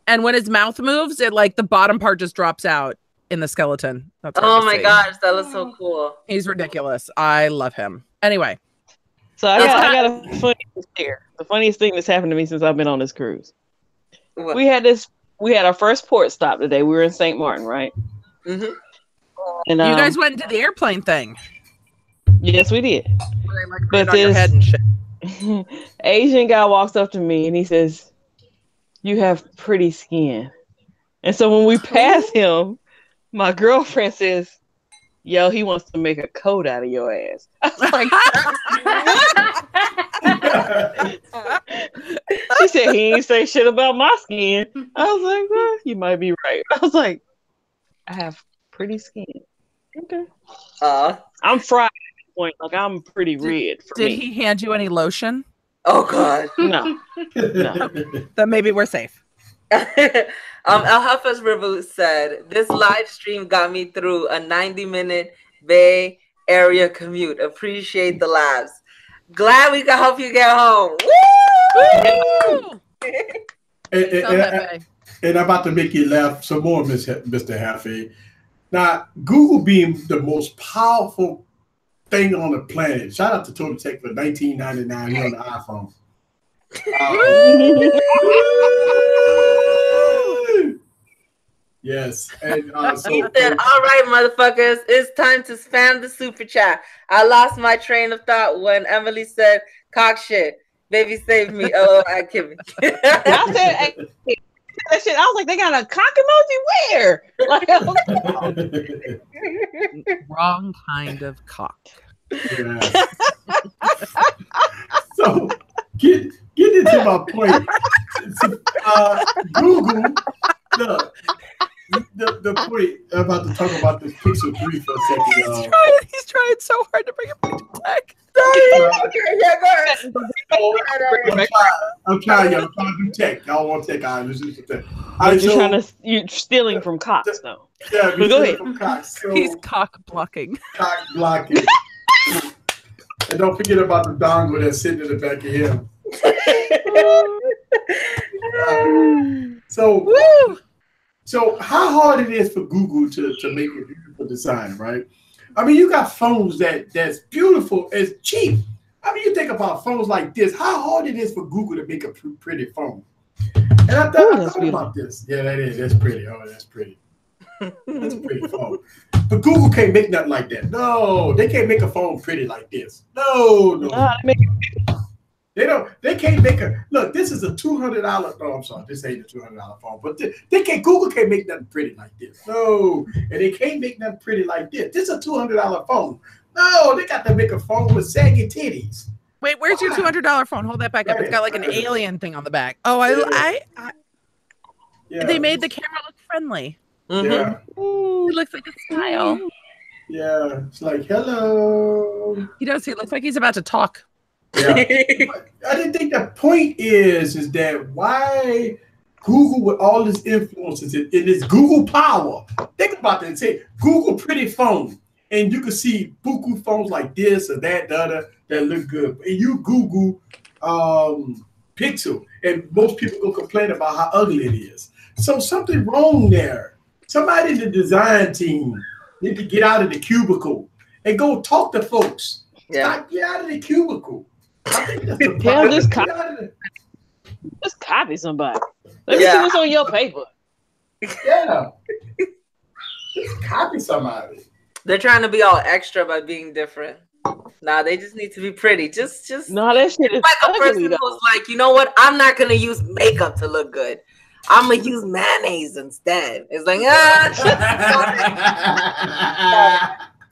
And when his mouth moves, it like the bottom part just drops out in the skeleton. That's oh my gosh, that looks so cool. He's ridiculous. I love him. Anyway. So I got a funniest here. The funniest thing that's happened to me since I've been on this cruise. What? We had our first port stop today. We were in St. Martin, right? Mm-hmm. And you guys went into the airplane thing. Yes, we did. Where they, like, but on your head and shit. Asian guy walks up to me and he says, "You have pretty skin." And so when we pass him, my girlfriend says, "Yo, he wants to make a coat out of your ass." I was like, she said he ain't say shit about my skin. I was like, well, you might be right. I was like, I have pretty skin. Okay. I'm fried at this point. Like, I'm pretty red for me. Did he hand you any lotion? Oh God. No. Then maybe we're safe. El Jefe's Reboot said, "This live stream got me through a 90-minute Bay Area commute. Appreciate the laughs. Glad we can help you get home. Woo! And I'm about to make you laugh some more, Mr. Haffey. Now, Google being the most powerful thing on the planet. Shout out to Total Tech for $19.99 here on the iPhone. Yes. And so he said, all right, motherfuckers, it's time to spam the super chat. I lost my train of thought when Emily said cock shit. Baby save me. Oh, I kid me. I said that shit. I was like, they got a cock emoji where? Like, wrong kind of cock. Yes. So get into my point. Google, look, the point I'm about to talk about this Pixel 3 for a second. He's trying so hard to bring it back to tech. I'm trying to do tech. Y'all want tech? You're stealing from Cox, though. Yeah, go ahead. From Cox. So, he's cock blocking. Cock blocking. And don't forget about the dongle that's sitting in the back of him. So how hard it is for Google to make a beautiful design, right? I mean, you got phones that's beautiful, it's cheap. I mean, you think about phones like this, how hard it is for Google to make a pretty phone. And I thought about this. Yeah, that is. That's pretty. Oh, that's pretty. That's a pretty phone. But Google can't make nothing like that. No, they can't make a phone pretty like this. No. They can't make a look. This is a $200. No, I'm sorry. This ain't a $200 phone. But Google can't make nothing pretty like this. No, and they can't make nothing pretty like this. This is a $200 phone. No, they got to make a phone with saggy titties. Wait, where's your $200 phone? Hold that back up. It's got like an alien thing on the back. Oh, they made the camera look friendly. Mm-hmm. Yeah. Ooh, it looks like a smile. Yeah, it's like hello. He does. He looks like he's about to talk. Yeah. I didn't think the point is that why Google with all this influences in this Google power. Think about that. Say Google pretty phone, and you can see buku phones like this or that, the other that look good. And you Google Pixel, and most people go complain about how ugly it is. So something wrong there. Somebody in the design team need to get out of the cubicle and go talk to folks. Yeah. Get out of the cubicle. I think that's the Tell just copy somebody. Let me see what's on your paper. Yeah. Just copy somebody. They're trying to be all extra by being different. Nah, they just need to be pretty. Just no, that shit is like a person who's like, you know what? I'm not gonna use makeup to look good. I'm gonna use mayonnaise instead. It's like,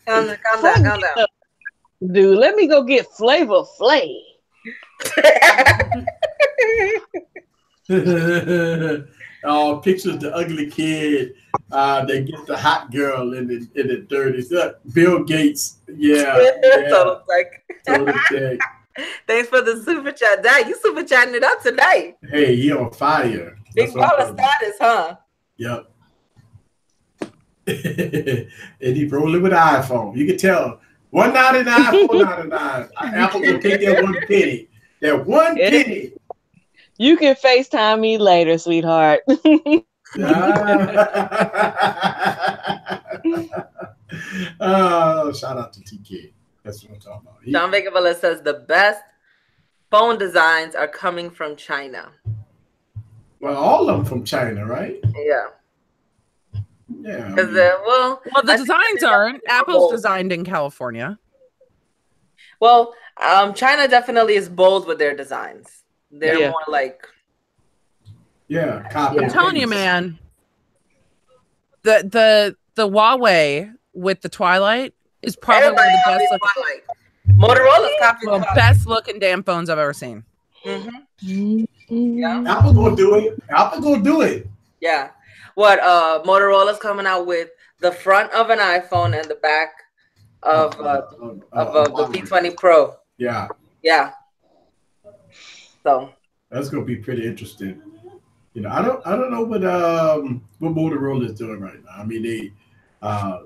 calm down. Dude, let me go get Flavor Flav. Oh, pictures of the ugly kid. They get the hot girl in the 30s. Bill Gates. Yeah. Total Tech. Thanks for the super chat. Dad, you super chatting it up tonight. Hey, he on fire. Big baller status, huh? Yep. And he rolling with an iPhone. You can tell. $1.99, $4.99. Apple will take that 1 penny. That 1 penny. You can FaceTime me later, sweetheart. Shout out to TK. That's what I'm talking about. John Vegavilla says the best phone designs are coming from China. Well, all of them from China, right? Yeah. Yeah. Well, the designs aren't. Apple's designed in California. Well, China definitely is bold with their designs. They're more like. Yeah, copy. I'm telling you, man. The Huawei with the Twilight is probably one of the best looking. Motorola's copying the best looking damn phones I've ever seen. Mm-hmm. Yeah. Apple's gonna do it. Apple's gonna do it. Yeah. What Motorola's coming out with the front of an iPhone and the back of the P20 Pro. Yeah. Yeah. So that's gonna be pretty interesting. You know, I don't know what Motorola is doing right now. I mean,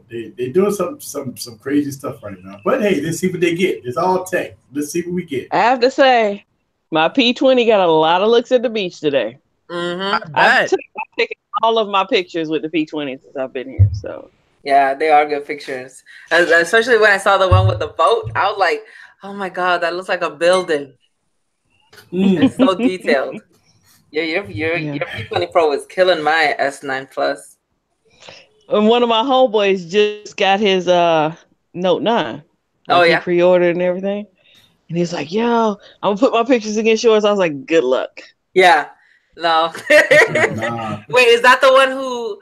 They're doing some crazy stuff right now. But hey, let's see what they get. It's all tech. Let's see what we get. I have to say, my P20 got a lot of looks at the beach today. Mm-hmm. I've taken all of my pictures with the P20 since I've been here. So yeah, they are good pictures. Especially when I saw the one with the boat, I was like, "Oh my god, that looks like a building." It's so detailed. Your P20 Pro is killing my S9 Plus. And one of my homeboys just got his Note 9. He pre-ordered and everything. And he's like, yo, I'm gonna put my pictures against yours. I was like, good luck. Yeah. No. Nah. Wait, is that the one who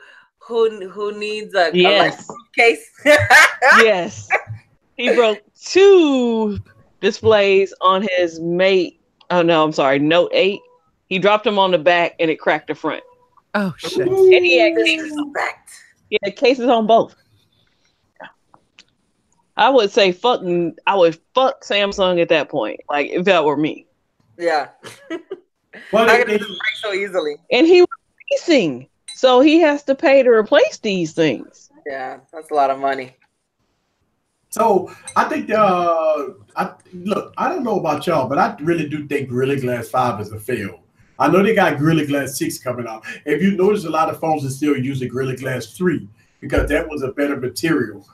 needs a case? Yes. He broke 2 displays on his Note 8. He dropped them on the back and it cracked the front. Oh shit. And he had cases on back. Yeah, cases on both. I would say I would fuck Samsung at that point. Like if that were me. Yeah. Well, I can break so easily. And he was racing, so he has to pay to replace these things. Yeah, that's a lot of money. So I think I don't know about y'all, but I really do think Gorilla Glass 5 is a fail. I know they got Gorilla Glass 6 coming out. If you notice, a lot of phones are still using Gorilla Glass 3 because that was a better material.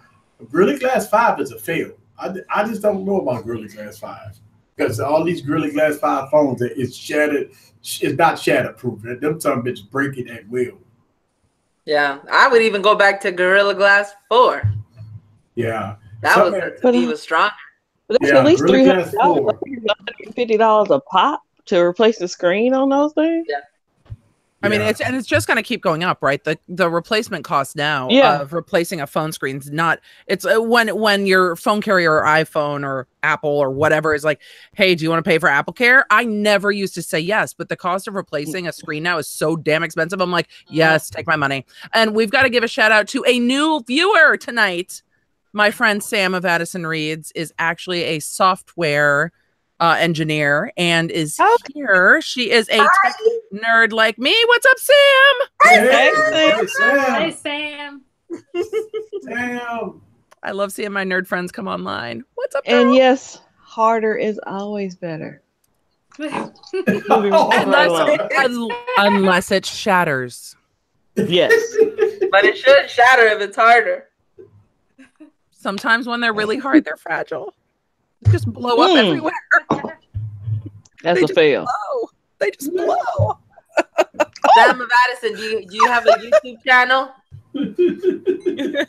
Gorilla Glass 5 is a fail. I just don't know about Gorilla Glass 5 because all these Gorilla Glass 5 phones, it's shattered. It's not shatterproof. Them some bitches break it at will. Yeah, I would even go back to Gorilla Glass 4. Yeah, he was strong. But that's at least $300, $150 a pop to replace the screen on those things. Yeah. I mean, it's just going to keep going up, right? The replacement cost now of replacing a phone screen is not. It's when your phone carrier or iPhone or Apple or whatever is like, hey, do you want to pay for Apple Care? I never used to say yes, but the cost of replacing a screen now is so damn expensive. I'm like, yes, take my money. And we've got to give a shout out to a new viewer tonight. My friend Sam of Addison Reads is actually a software engineer and is here. She is a tech nerd like me. What's up, Sam? Hey, Sam. Sam. I love seeing my nerd friends come online. What's up, girl? And yes, harder is always better. Unless it shatters. Yes. But it should shatter if it's harder. Sometimes when they're really hard, they're fragile. Just blow up everywhere. That's a fail. They just blow. Sam of Addison, do you have a YouTube channel? The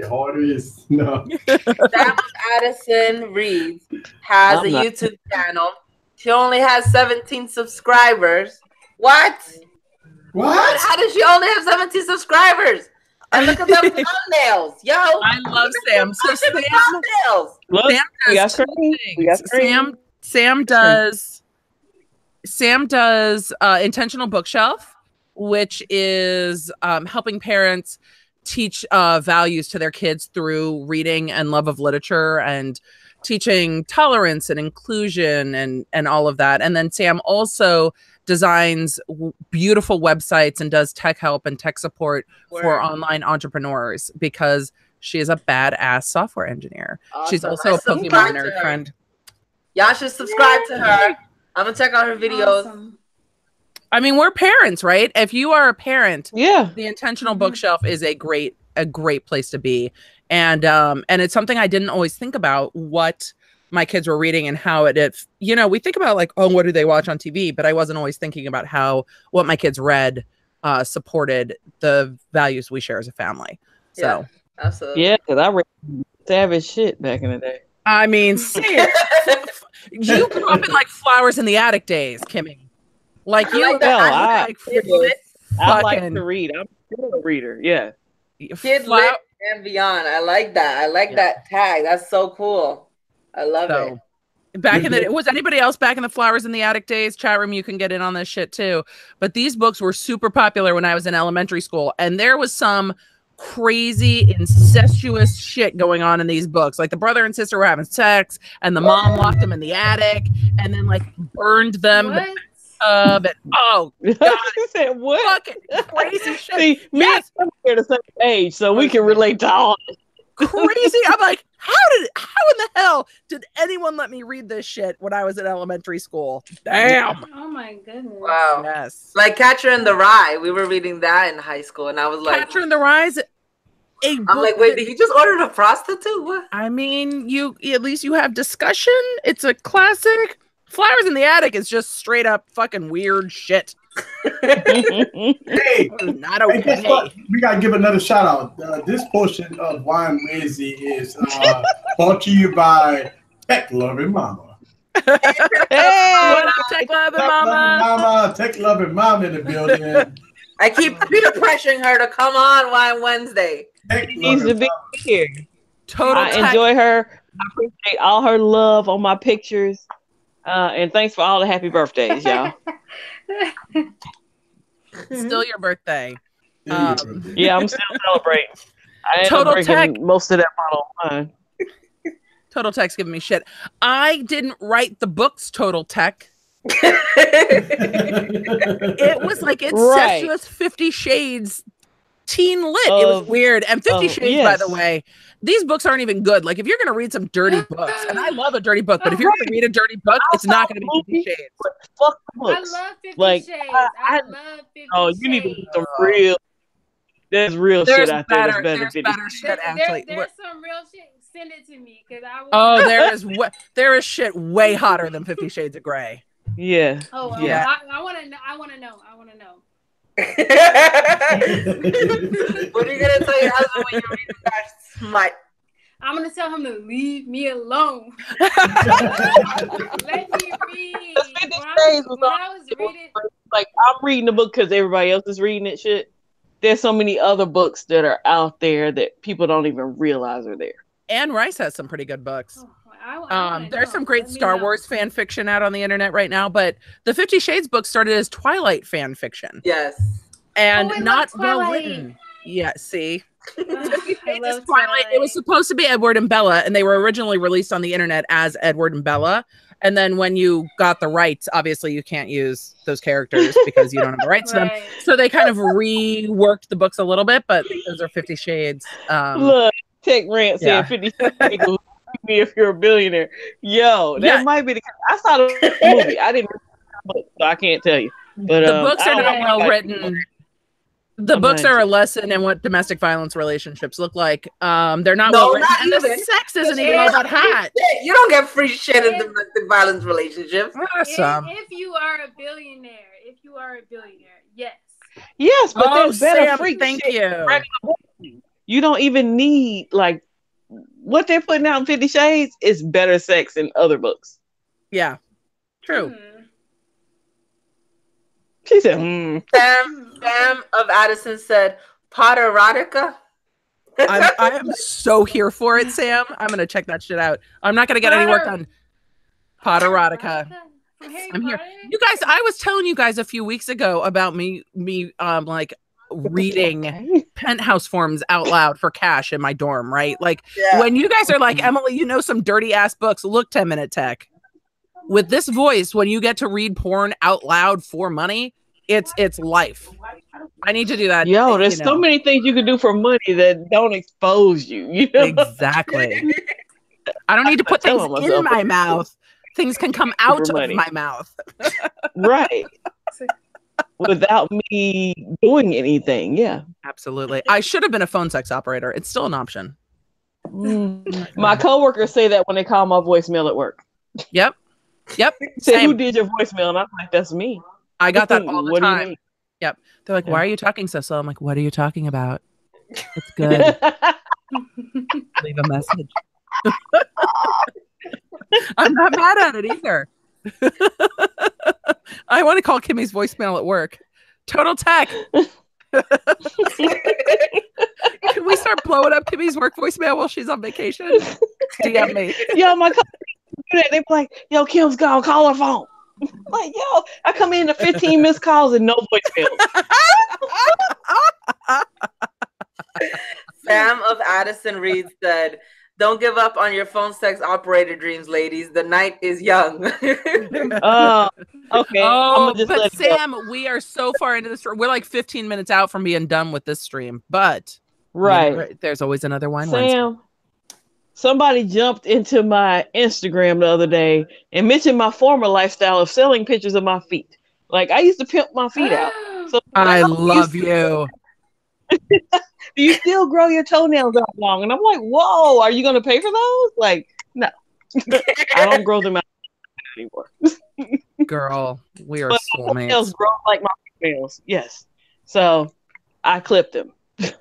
harder is no. Sam of Addison Reads has a YouTube channel. She only has 17 subscribers. What? How does she only have 17 subscribers? And look at them thumbnails, yo! I love Sam. So Sam does Intentional Bookshelf, which is helping parents teach values to their kids through reading and love of literature and teaching tolerance and inclusion and all of that. And then Sam also designs beautiful websites and does tech help and tech support for online entrepreneurs because she is a badass software engineer. Awesome. She's also a Pokemon nerd friend. Y'all should subscribe to her. I'm gonna check out her videos. Awesome. I mean, we're parents, right? If you are a parent, the Intentional Bookshelf is a great place to be. And it's something I didn't always think about what my kids were reading and how we think about like, oh, what do they watch on TV? But I wasn't always thinking about what my kids read supported the values we share as a family. So absolutely. Yeah, because I read savage shit back in the day. I mean, you grew up in like Flowers in the Attic days, Kimmy. Like you, I like to read. I'm still a reader. Yeah. Kid Lit and Beyond. I like that. I like that tag. That's so cool. I love it. Back was anybody else back in the Flowers in the Attic days? Chat room, you can get in on this shit too. But these books were super popular when I was in elementary school, and there was some crazy incestuous shit going on in these books. Like the brother and sister were having sex, and the mom locked them in the attic, and then like burned them. tub, and oh god, I said what? fucking crazy shit. See, me Yes, and we're the same age, so we can relate to all. crazy. I'm like, how in the hell did anyone let me read this shit when I was in elementary school? Damn. Oh my goodness. Wow. Yes. Like Catcher in the Rye. We were reading that in high school, and I was like, Catcher in the Rise. I'm like, wait, did he just order a prostitute? What? I mean, you at least you have discussion. It's a classic. Flowers in the Attic is just straight up fucking weird shit. Hey, Not hey, guess okay. what? We gotta give another shout out. This portion of Wine Wednesday is brought to you by Tech Loving Mama. Hey, What up, Tech Loving Mama? Mama, Tech Loving Mama in the building. I keep Peter pressuring her to come on Wine Wednesday. Tech she needs to Loving be Mama. here. Total I Tech. enjoy her. I appreciate all her love on my pictures. And thanks for all the happy birthdays, y'all. Still your birthday. Yeah, Yeah, I'm still celebrating. I ended Total up drinking Tech. most of that bottle of wine. Total Tech's giving me shit. I didn't write the books Total Tech. It was like Right. incestuous 50 Shades teen lit. It was weird. And 50 Shades, by yes. the way, these books aren't even good. Like if you're gonna read some dirty books, and I love a dirty book, but if you're gonna read a dirty book, it's not gonna be 50 Shades. Fuck the I books. love 50 Like, Shades. I- I love 50 Oh, Shades. you need to read some real. There's real There's shit out there that's better, better there's than 50. better shit actually. There's some real shit. Send it to me because I will. Oh, there is shit way hotter than 50 Shades of Grey. Yeah. Oh, Yeah. I want to know. I want to know. I want to know. What are you gonna tell your husband when you read that smut? I'm gonna tell him to leave me alone. Let me read. When I was reading, Like I'm reading the book because everybody else is reading it. Shit. There's so many other books that are out there that people don't even realize are there. Anne Rice has some pretty good books. oh, I wanna There's know. some great Let me Star know. Wars fan fiction out on the internet right now, but the 50 Shades book started as Twilight fan fiction Yes. and Oh, I love not well Twilight. written. Yeah, see, Ugh, I love Twilight. It was supposed to be Edward and Bella, and they were originally released on the internet as Edward and Bella. And then when you got the rights, obviously you can't use those characters because you don't have the rights to them. Right. So they kind of reworked the books a little bit, but those are 50 Shades. Look, Tech Rant said yeah. 50 Shades will keep me if you're a billionaire. Yo, that Yeah. might be the. I saw the movie. I didn't read the book, so I can't tell you. But The books I are don't not know well about- written. The I'm books not are a lesson in what domestic violence relationships look like. They're not No, well written. not And the even. sex isn't even all that hot. You don't get free shit in domestic violence relationships. There are some. If you are a billionaire, yes. Yes, but Oh, there's better Sam, freak thank shit. you. You don't even need like what they're putting out in 50 Shades is better sex in other books. Yeah, true. She said, Sam of Addison said, Potterotica. I am so here for it, Sam. I'm gonna check that shit out. I'm not gonna get any work on Potterotica. From Harry I'm here. Potter? You guys, I was telling you guys a few weeks ago about me like reading Penthouse forms out loud for cash in my dorm, right? Like Yeah. when you guys are like, Emily, you know some dirty ass books, look 10 Minute Tech. With this voice, when you get to read porn out loud for money, it's life. I need to do that. yo, there's you so know. many things you can do for money that don't expose you. You know? Exactly. I don't need to put things telling in myself. my mouth. Things can come out of money. my mouth. Right. Without me doing anything. Yeah. Absolutely. I should have been a phone sex operator. It's still an option. My coworkers say that when they call my voicemail at work. Yep. Yep. Say, who Same. did your voicemail? And I'm like, that's me. I got that all the What do you time. mean? Yep. They're like, Yeah. why are you talking so slow? I'm like, what are you talking about? It's good. Leave a message. I'm not mad at it either. I want to call Kimmy's voicemail at work. Total Tech. Can we start blowing up Kimmy's work voicemail while she's on vacation? DM me. Yo, my coworkers do that. They be like, yo, Kim's gone. Call her phone. I'm like, yo, I come in to 15 missed calls and no voicemails. Sam of Addison Reed said, Don't give up on your phone sex operator dreams, ladies. The night is young. Oh, okay. Oh, I'ma just but let it go. Sam, we are so far into this. We're like 15 minutes out from being done with this stream, but Right. there's always another wine Wednesday. Sam, somebody jumped into my Instagram the other day and mentioned my former lifestyle of selling pictures of my feet. Like, I used to pimp my feet out. So I do love you. Do you still grow your toenails out long? And I'm like, whoa, are you going to pay for those? Like, no. I don't grow them out anymore. Girl, we are But my toenails soulmates. grow like my nails. Yes. So I clipped them. But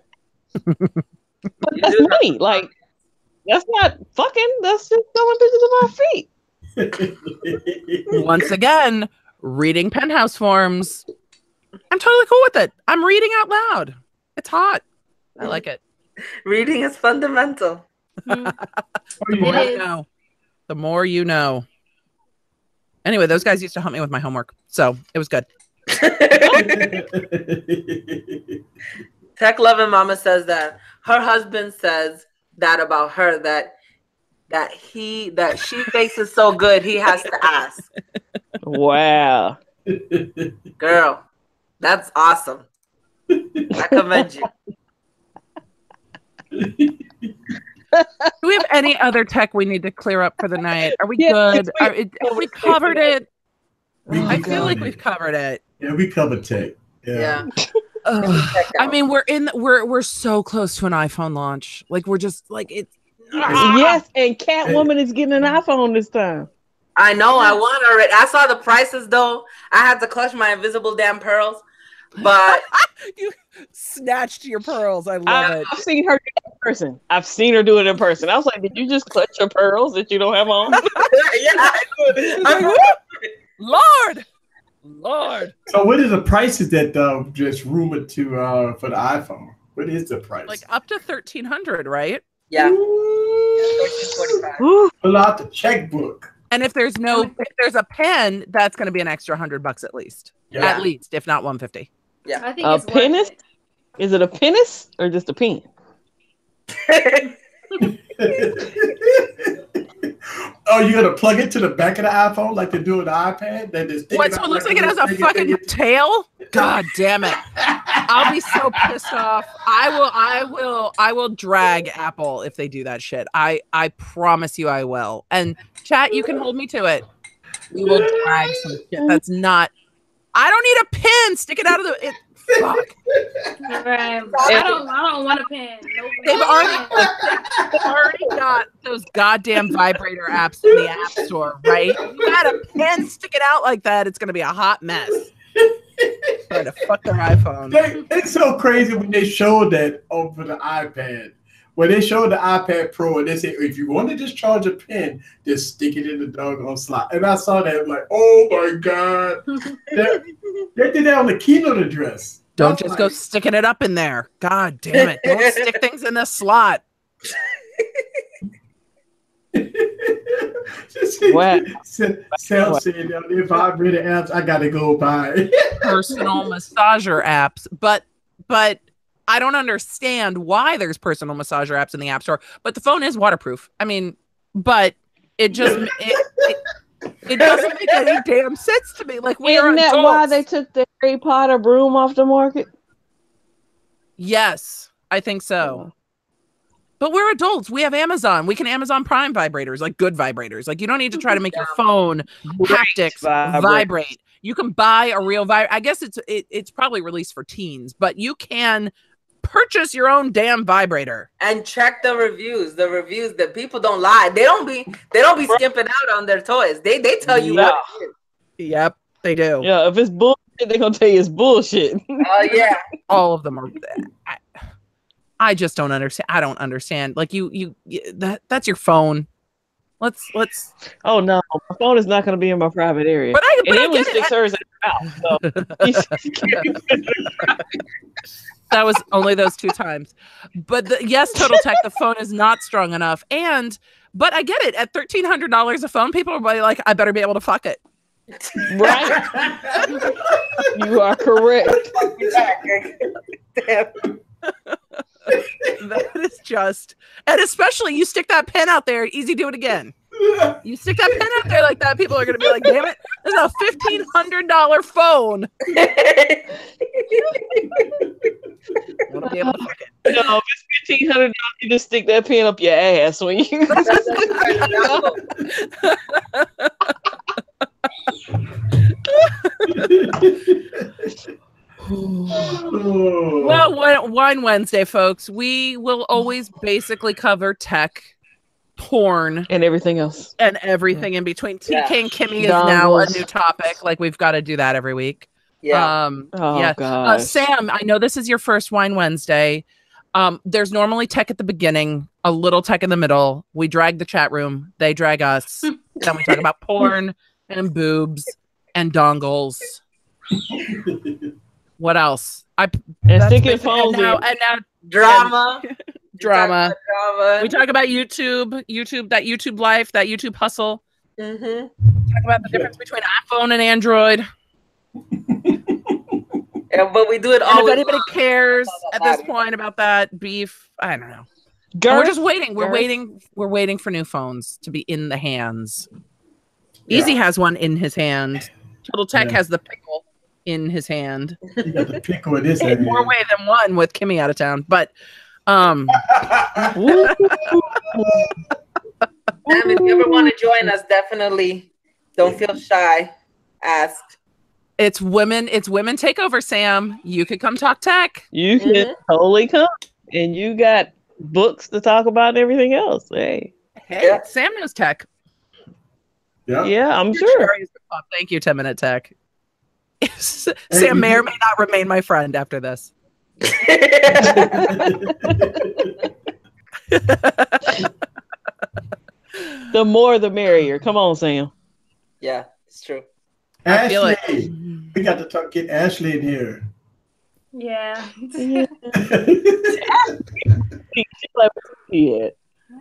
that's money. Like, that's not fucking. That's just selling pictures of my feet. Once again, reading penthouse forms. I'm totally cool with it. I'm reading out loud. It's hot. I like it. Reading is fundamental. The more you know. The more you know. Anyway, those guys used to help me with my homework, so it was good. Tech loving mama says that her husband says that about her that she faces so good he has to ask. Wow. Girl, that's awesome. I commend you. Do we have any other tech we need to clear up for the night? Are we Yeah, good? Have we covered it? I feel covered like it. we've covered it. Yeah, we covered tech. Yeah. I mean, we're so close to an iPhone launch. Like we're just like it. Yes, and Catwoman is getting an iPhone this time. I know. I want already. I saw the prices though. I had to clutch my invisible damn pearls. But you snatched your pearls. I love it. I've seen her do it in person. I've seen her do it in person. I was like, did you just clutch your pearls that you don't have on? yeah, I Lord. So what is the prices that just rumored to for the iPhone? What is the price? Like up to 1,300, right? Yeah. Pull out the checkbook. And if there's a pen, that's going to be an extra $100 at least. Yeah. At least, if not 150. Yeah. I think A it's penis? worth it. Is it a penis or just a pen? Oh, you gonna plug it to the back of the iPhone like they do with the iPad? Then just What? So it looks like it has a fucking tail? God damn it! I'll be so pissed off. I will drag Apple if they do that shit. I promise you I will. And chat, you can hold me to it. We will drag some shit. That's not. I don't need a pin. Stick it out of the. Fuck. Right. I don't want a pen. No They've already got those goddamn vibrator apps in the App Store, right? You got a pen, stick it out like that, it's gonna be a hot mess. Trying to fuck their iPhone. It's so crazy when they showed that over the iPad. When they showed the iPad Pro and they said, if you want to just charge a pen, just stick it in the doggone slot. And I saw that, I'm like, oh my God. They did that on the keynote address. Don't just go sticking it up in there. God damn it. Don't stick things in the slot. What? Sal said, if I read the apps, I got to go buy personal massager apps. But I don't understand why there's personal massager apps in the App Store. But the phone is waterproof. I mean, but it just it doesn't make any damn sense to me. Like we are Isn't that adults. why they took the Harry Potter broom off the market? Yes, I think so. But we're adults. We have Amazon. We can Amazon Prime vibrators, like good vibrators. Like you don't need to try to make your phone haptics vibrate. You can buy a real vibrator. I guess it's probably released for teens, but you can purchase your own damn vibrator and check the reviews. The reviews that people don't lie. They don't be skimping out on their toys. They tell you what it is. Yep, they do. Yeah, if it's bullshit, they're gonna tell you it's bullshit. Oh yeah. All of them are. I just don't understand. I don't understand. Like that's your phone. Let's. Oh no, my phone is not gonna be in my private area. But I Emily get sticks hers in her mouth. So. That was only those 2 times. But yes, Total Tech, the phone is not strong enough. But I get it. At $1,300 a phone, people are like, I better be able to fuck it. Right. You are correct. That is just, and especially you stick that pen out there, easy, do it again. You stick that pen out there like that, people are going to be like, damn it, this is a $1,500 phone. Wanna be able to fuck it. No, if it's $1,500, you just stick that pen up your ass when you. Well, Wine Wednesday, folks. We will always basically cover tech, porn, and everything else. And everything in between. TK and Kimmy is Dongles. now a new topic. Like, we've got to do that every week. Yeah. Gosh. Sam, I know this is your first Wine Wednesday. There's normally tech at the beginning, a little tech in the middle. We drag the chat room. They drag us. Then we talk about porn and boobs and dongles. What else? And sticking phones in. And now Drama. Drama. We talk about YouTube, that YouTube life, that YouTube hustle. Mm-hmm. Talk about the difference between iPhone and Android. Yeah, but we do it all. And if anybody cares at this point about that beef, I don't know. We're just waiting. We're waiting for new phones to be in the hands. Easy has one in his hand. Total Tech has the pickle in his hand. You got the pickle in his hand. More way than one with Kimmy out of town. But Sam, if you ever want to join us, definitely don't feel shy. Ask. It's women takeover, Sam. You could come talk tech. You can totally come. And you got books to talk about and everything else. Hey, Sam knows tech. Yeah, I'm sure. Thank you, 10-Minute Tech. Sam may or may not remain my friend after this. The more the merrier. Come on, Sam. Yeah, it's true. Ashley, we got to get Ashley in here. Yeah.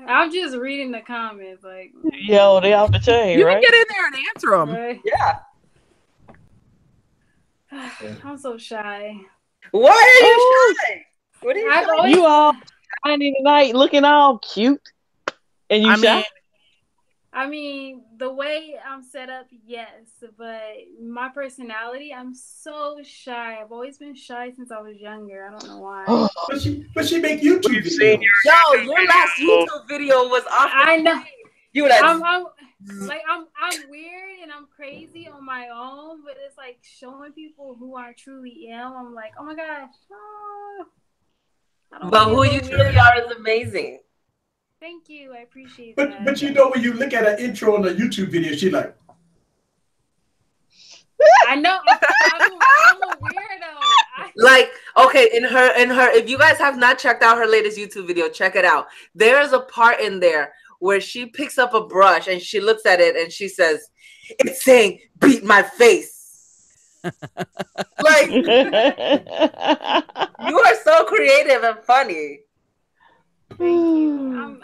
I'm just reading the comments, like. Yo, they off the chain, you right? can get in there and answer them. Right? Yeah. I'm so shy. Why are you shy? What are you shy? You all shiny tonight, looking all cute, and you shy. I mean, the way I'm set up, yes, but my personality, I'm so shy. I've always been shy since I was younger. I don't know why. But she make YouTube videos. Yo, your last YouTube video was awesome. I know. You were like, I'm weird and I'm crazy on my own, but it's like showing people who I truly am. I'm like, oh my gosh. But who you truly are is amazing. Thank you. I appreciate that. But you know, when you look at an intro on a YouTube video, she's like, I know. I'm a weirdo. Like, okay, in her, if you guys have not checked out her latest YouTube video, check it out. There's a part in there where she picks up a brush and she looks at it and she says, "It's saying beat my face." Like, you are so creative and funny.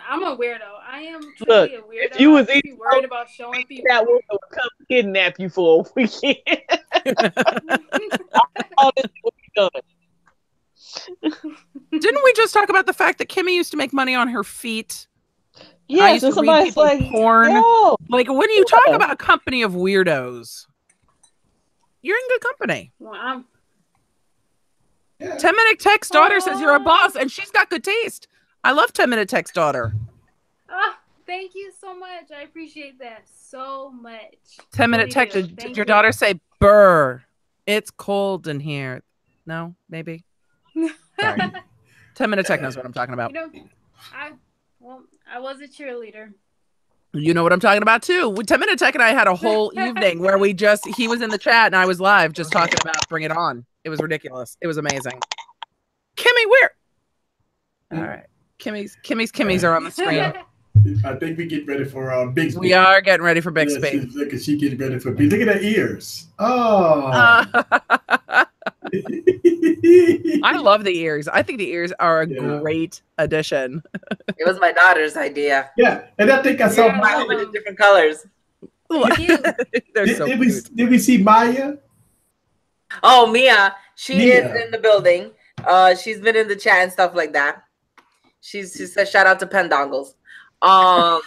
I'm a weirdo. I am truly a weirdo. If you was worried about showing people, that woman would come kidnap you for a weekend. All this would be done. Didn't we just talk about the fact that Kimmy used to make money on her feet? Yes, and somebody's like, porn. Yo. Like, when you talk about a company of weirdos, you're in good company. Well, 10-Minute Tech's daughter says you're a boss, and she's got good taste. I love 10-Minute Tech's daughter. Thank you so much. I appreciate that so much. 10-Minute Tech, did your daughter say, "Brr, it's cold in here"? No, maybe. Sorry. 10-Minute Tech knows what I'm talking about. I was a cheerleader. You know what I'm talking about too. 10-Minute Tech and I had a whole evening where he was in the chat and I was live just talking about Bring It On. It was ridiculous. It was amazing. Kimmy, where? All right. Kimmy's are on the screen. I think we get ready for Bixby. We are getting ready for Bixby. Look at she getting ready for Bixby. Look at her ears. Oh. I love the ears. I think the ears are a great addition. It was my daughter's idea. Yeah, and I think I saw Maya. Different colors. They're so cute. Did we see Maya? Oh, Mia. She is in the building. She's been in the chat and stuff like that. She said shout out to Pendongles. I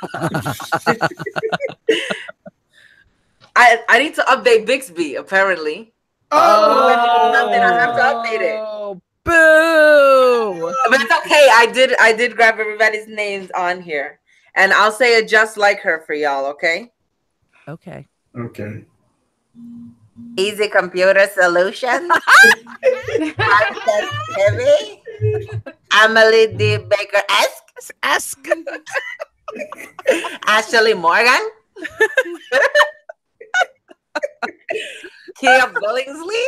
need to update Bixby apparently. Something I have to update it. Boo! But it's okay. I did grab everybody's names on here, and I'll say it just like her for y'all. Okay. Okay. Okay. Easy Computer Solutions. Heavy. Emily D. Baker Ask. Ashley Morgan. Kia Billingsley.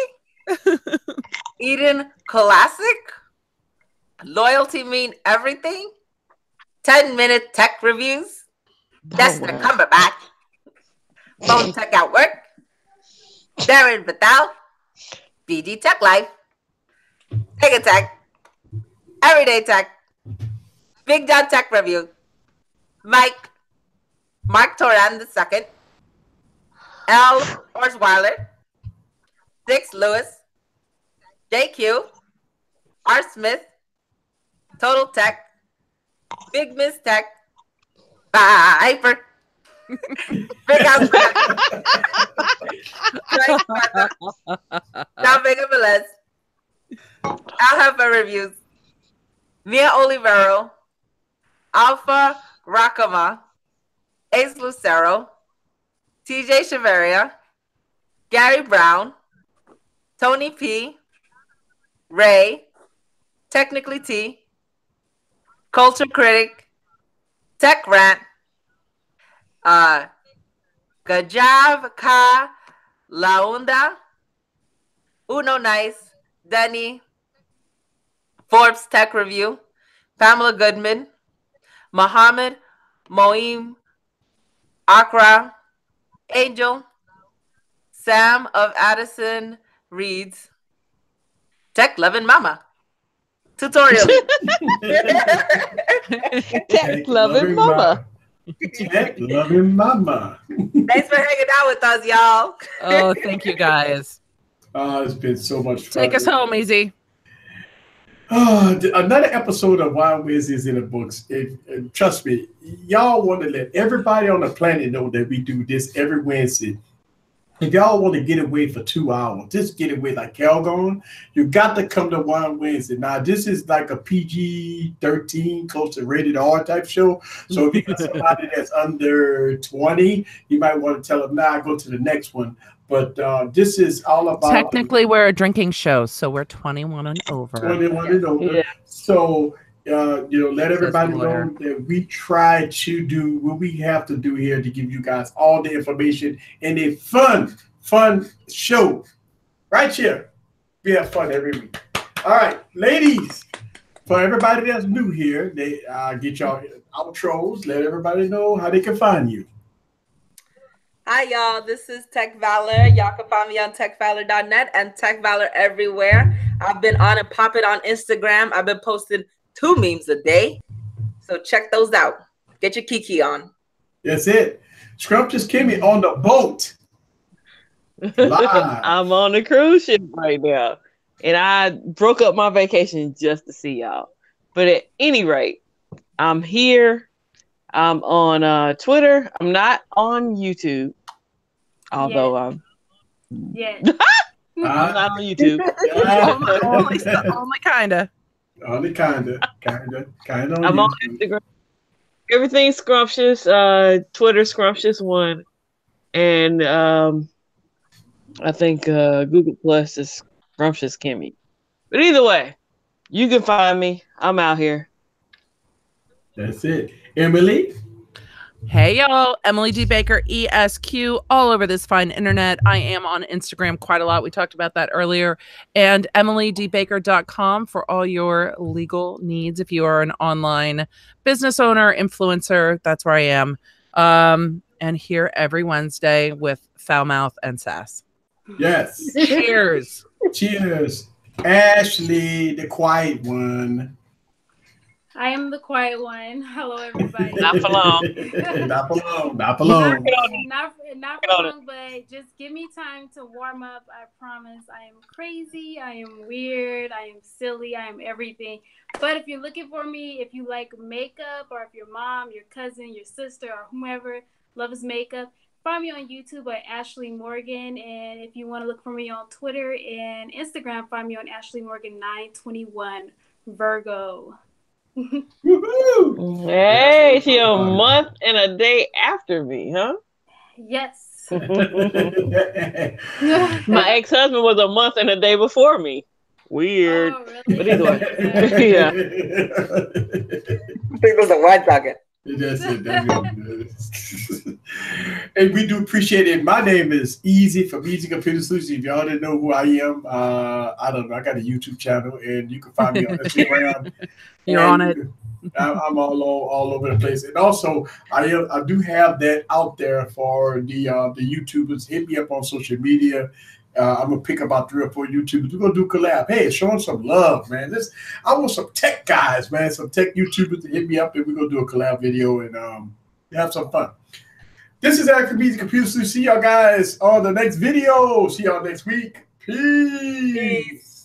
Eden Classic. Loyalty Mean Everything. 10-minute tech reviews. Dexter Cumberbatch. Phone Tech at Work. Darren Vital. BG Tech Life. Mega Tech. Everyday Tech. Big John Tech Review. Mark Toran II. L. Horsweiler. Dix Lewis. JQ. R. Smith. Total Tech. Big Miss Tech. Hyper. Big House. Now Vega Velez. Alpha Reviews. Mia Olivero. Alpha Rakama. Ace Lucero. TJ Chaveria. Gary Brown. Tony P. Ray. Technically T. Culture Critic. Tech Rant. Gajav Ka Launda. Uno Nice. Denny. Forbes Tech Review. Pamela Goodman. Mohammed Moim. Akra. Angel. Sam of Addison Reads. Tech Loving Mama. Tutorial. Tech loving mama. Tech loving mama. Thanks for hanging out with us, y'all. Oh, thank you guys. It's been so much fun. Take us home, Easy. Another episode of Wild Wednesdays in the Books. Trust me, y'all want to let everybody on the planet know that we do this every Wednesday. If y'all want to get away for 2 hours, just get away like Calgon, you got to come to Wild Wednesday. Now, this is like a PG-13, close to rated R type show. So if you got somebody that's under 20, you might want to tell them, nah, go to the next one. But this is all about... Technically, we're a drinking show, so we're 21 and over. 21 and over. Yeah. So, let everybody know that we try to do what we have to do here to give you guys all the information in a fun show. Right here. We have fun every week. All right, ladies, for everybody that's new here, they get y'all outros. Let everybody know how they can find you. Hi, y'all. This is Tech Valor. Y'all can find me on techvalor.net and Tech Valor everywhere. I've been on and popping on Instagram. I've been posting 2 memes a day. So check those out. Get your Kiki on. That's it. Scrumptious Kimmy on the boat. Live. I'm on the cruise ship right now. And I broke up my vacation just to see y'all. But at any rate, I'm here. I'm on Twitter. I'm not on YouTube. Although I'm not on YouTube. Only kinda. Only kinda on I'm YouTube. on Instagram. Everything's Scrumptious. Twitter Scrumptious1. And I think Google Plus is Scrumptious Kimmy. But either way, you can find me. I'm out here. That's it. Emily? Hey, y'all. Emily D. Baker, ESQ, all over this fine internet. I am on Instagram quite a lot. We talked about that earlier. And EmilyDBaker.com for all your legal needs. If you are an online business owner, influencer, that's where I am. And here every Wednesday with Foul Mouth and Sass. Yes. Cheers. Cheers. Ashley, the quiet one. I am the quiet one. Hello, everybody. Not for long. Not for long. Not for long. Not for long, but just give me time to warm up. I promise. I am crazy. I am weird. I am silly. I am everything. But if you're looking for me, if you like makeup, or if your mom, your cousin, your sister, or whomever loves makeup, find me on YouTube at Ashley Morgan. And if you want to look for me on Twitter and Instagram, find me on Ashley Morgan 921 Virgo. Hey, she a month and a day after me, huh? Yes. My ex-husband was a month and a day before me. Weird. Oh, really? But either way. Yeah. I think it was a white talking. That's it. And we do appreciate it. My name is Easy from Easy Computer Solutions. If y'all didn't know who I am, I don't know. I got a YouTube channel, and you can find me on Instagram. You're on it. I'm all over the place. And also, I do have that out there for the YouTubers. Hit me up on social media. I'm gonna pick about 3 or 4 YouTubers. We're gonna do collab. Hey, show them some love, man. I want some tech guys, man. Some tech YouTubers to hit me up, and we're gonna do a collab video and have some fun. This is Eric from Easy Computer Solutions. See y'all guys on the next video. See y'all next week. Peace.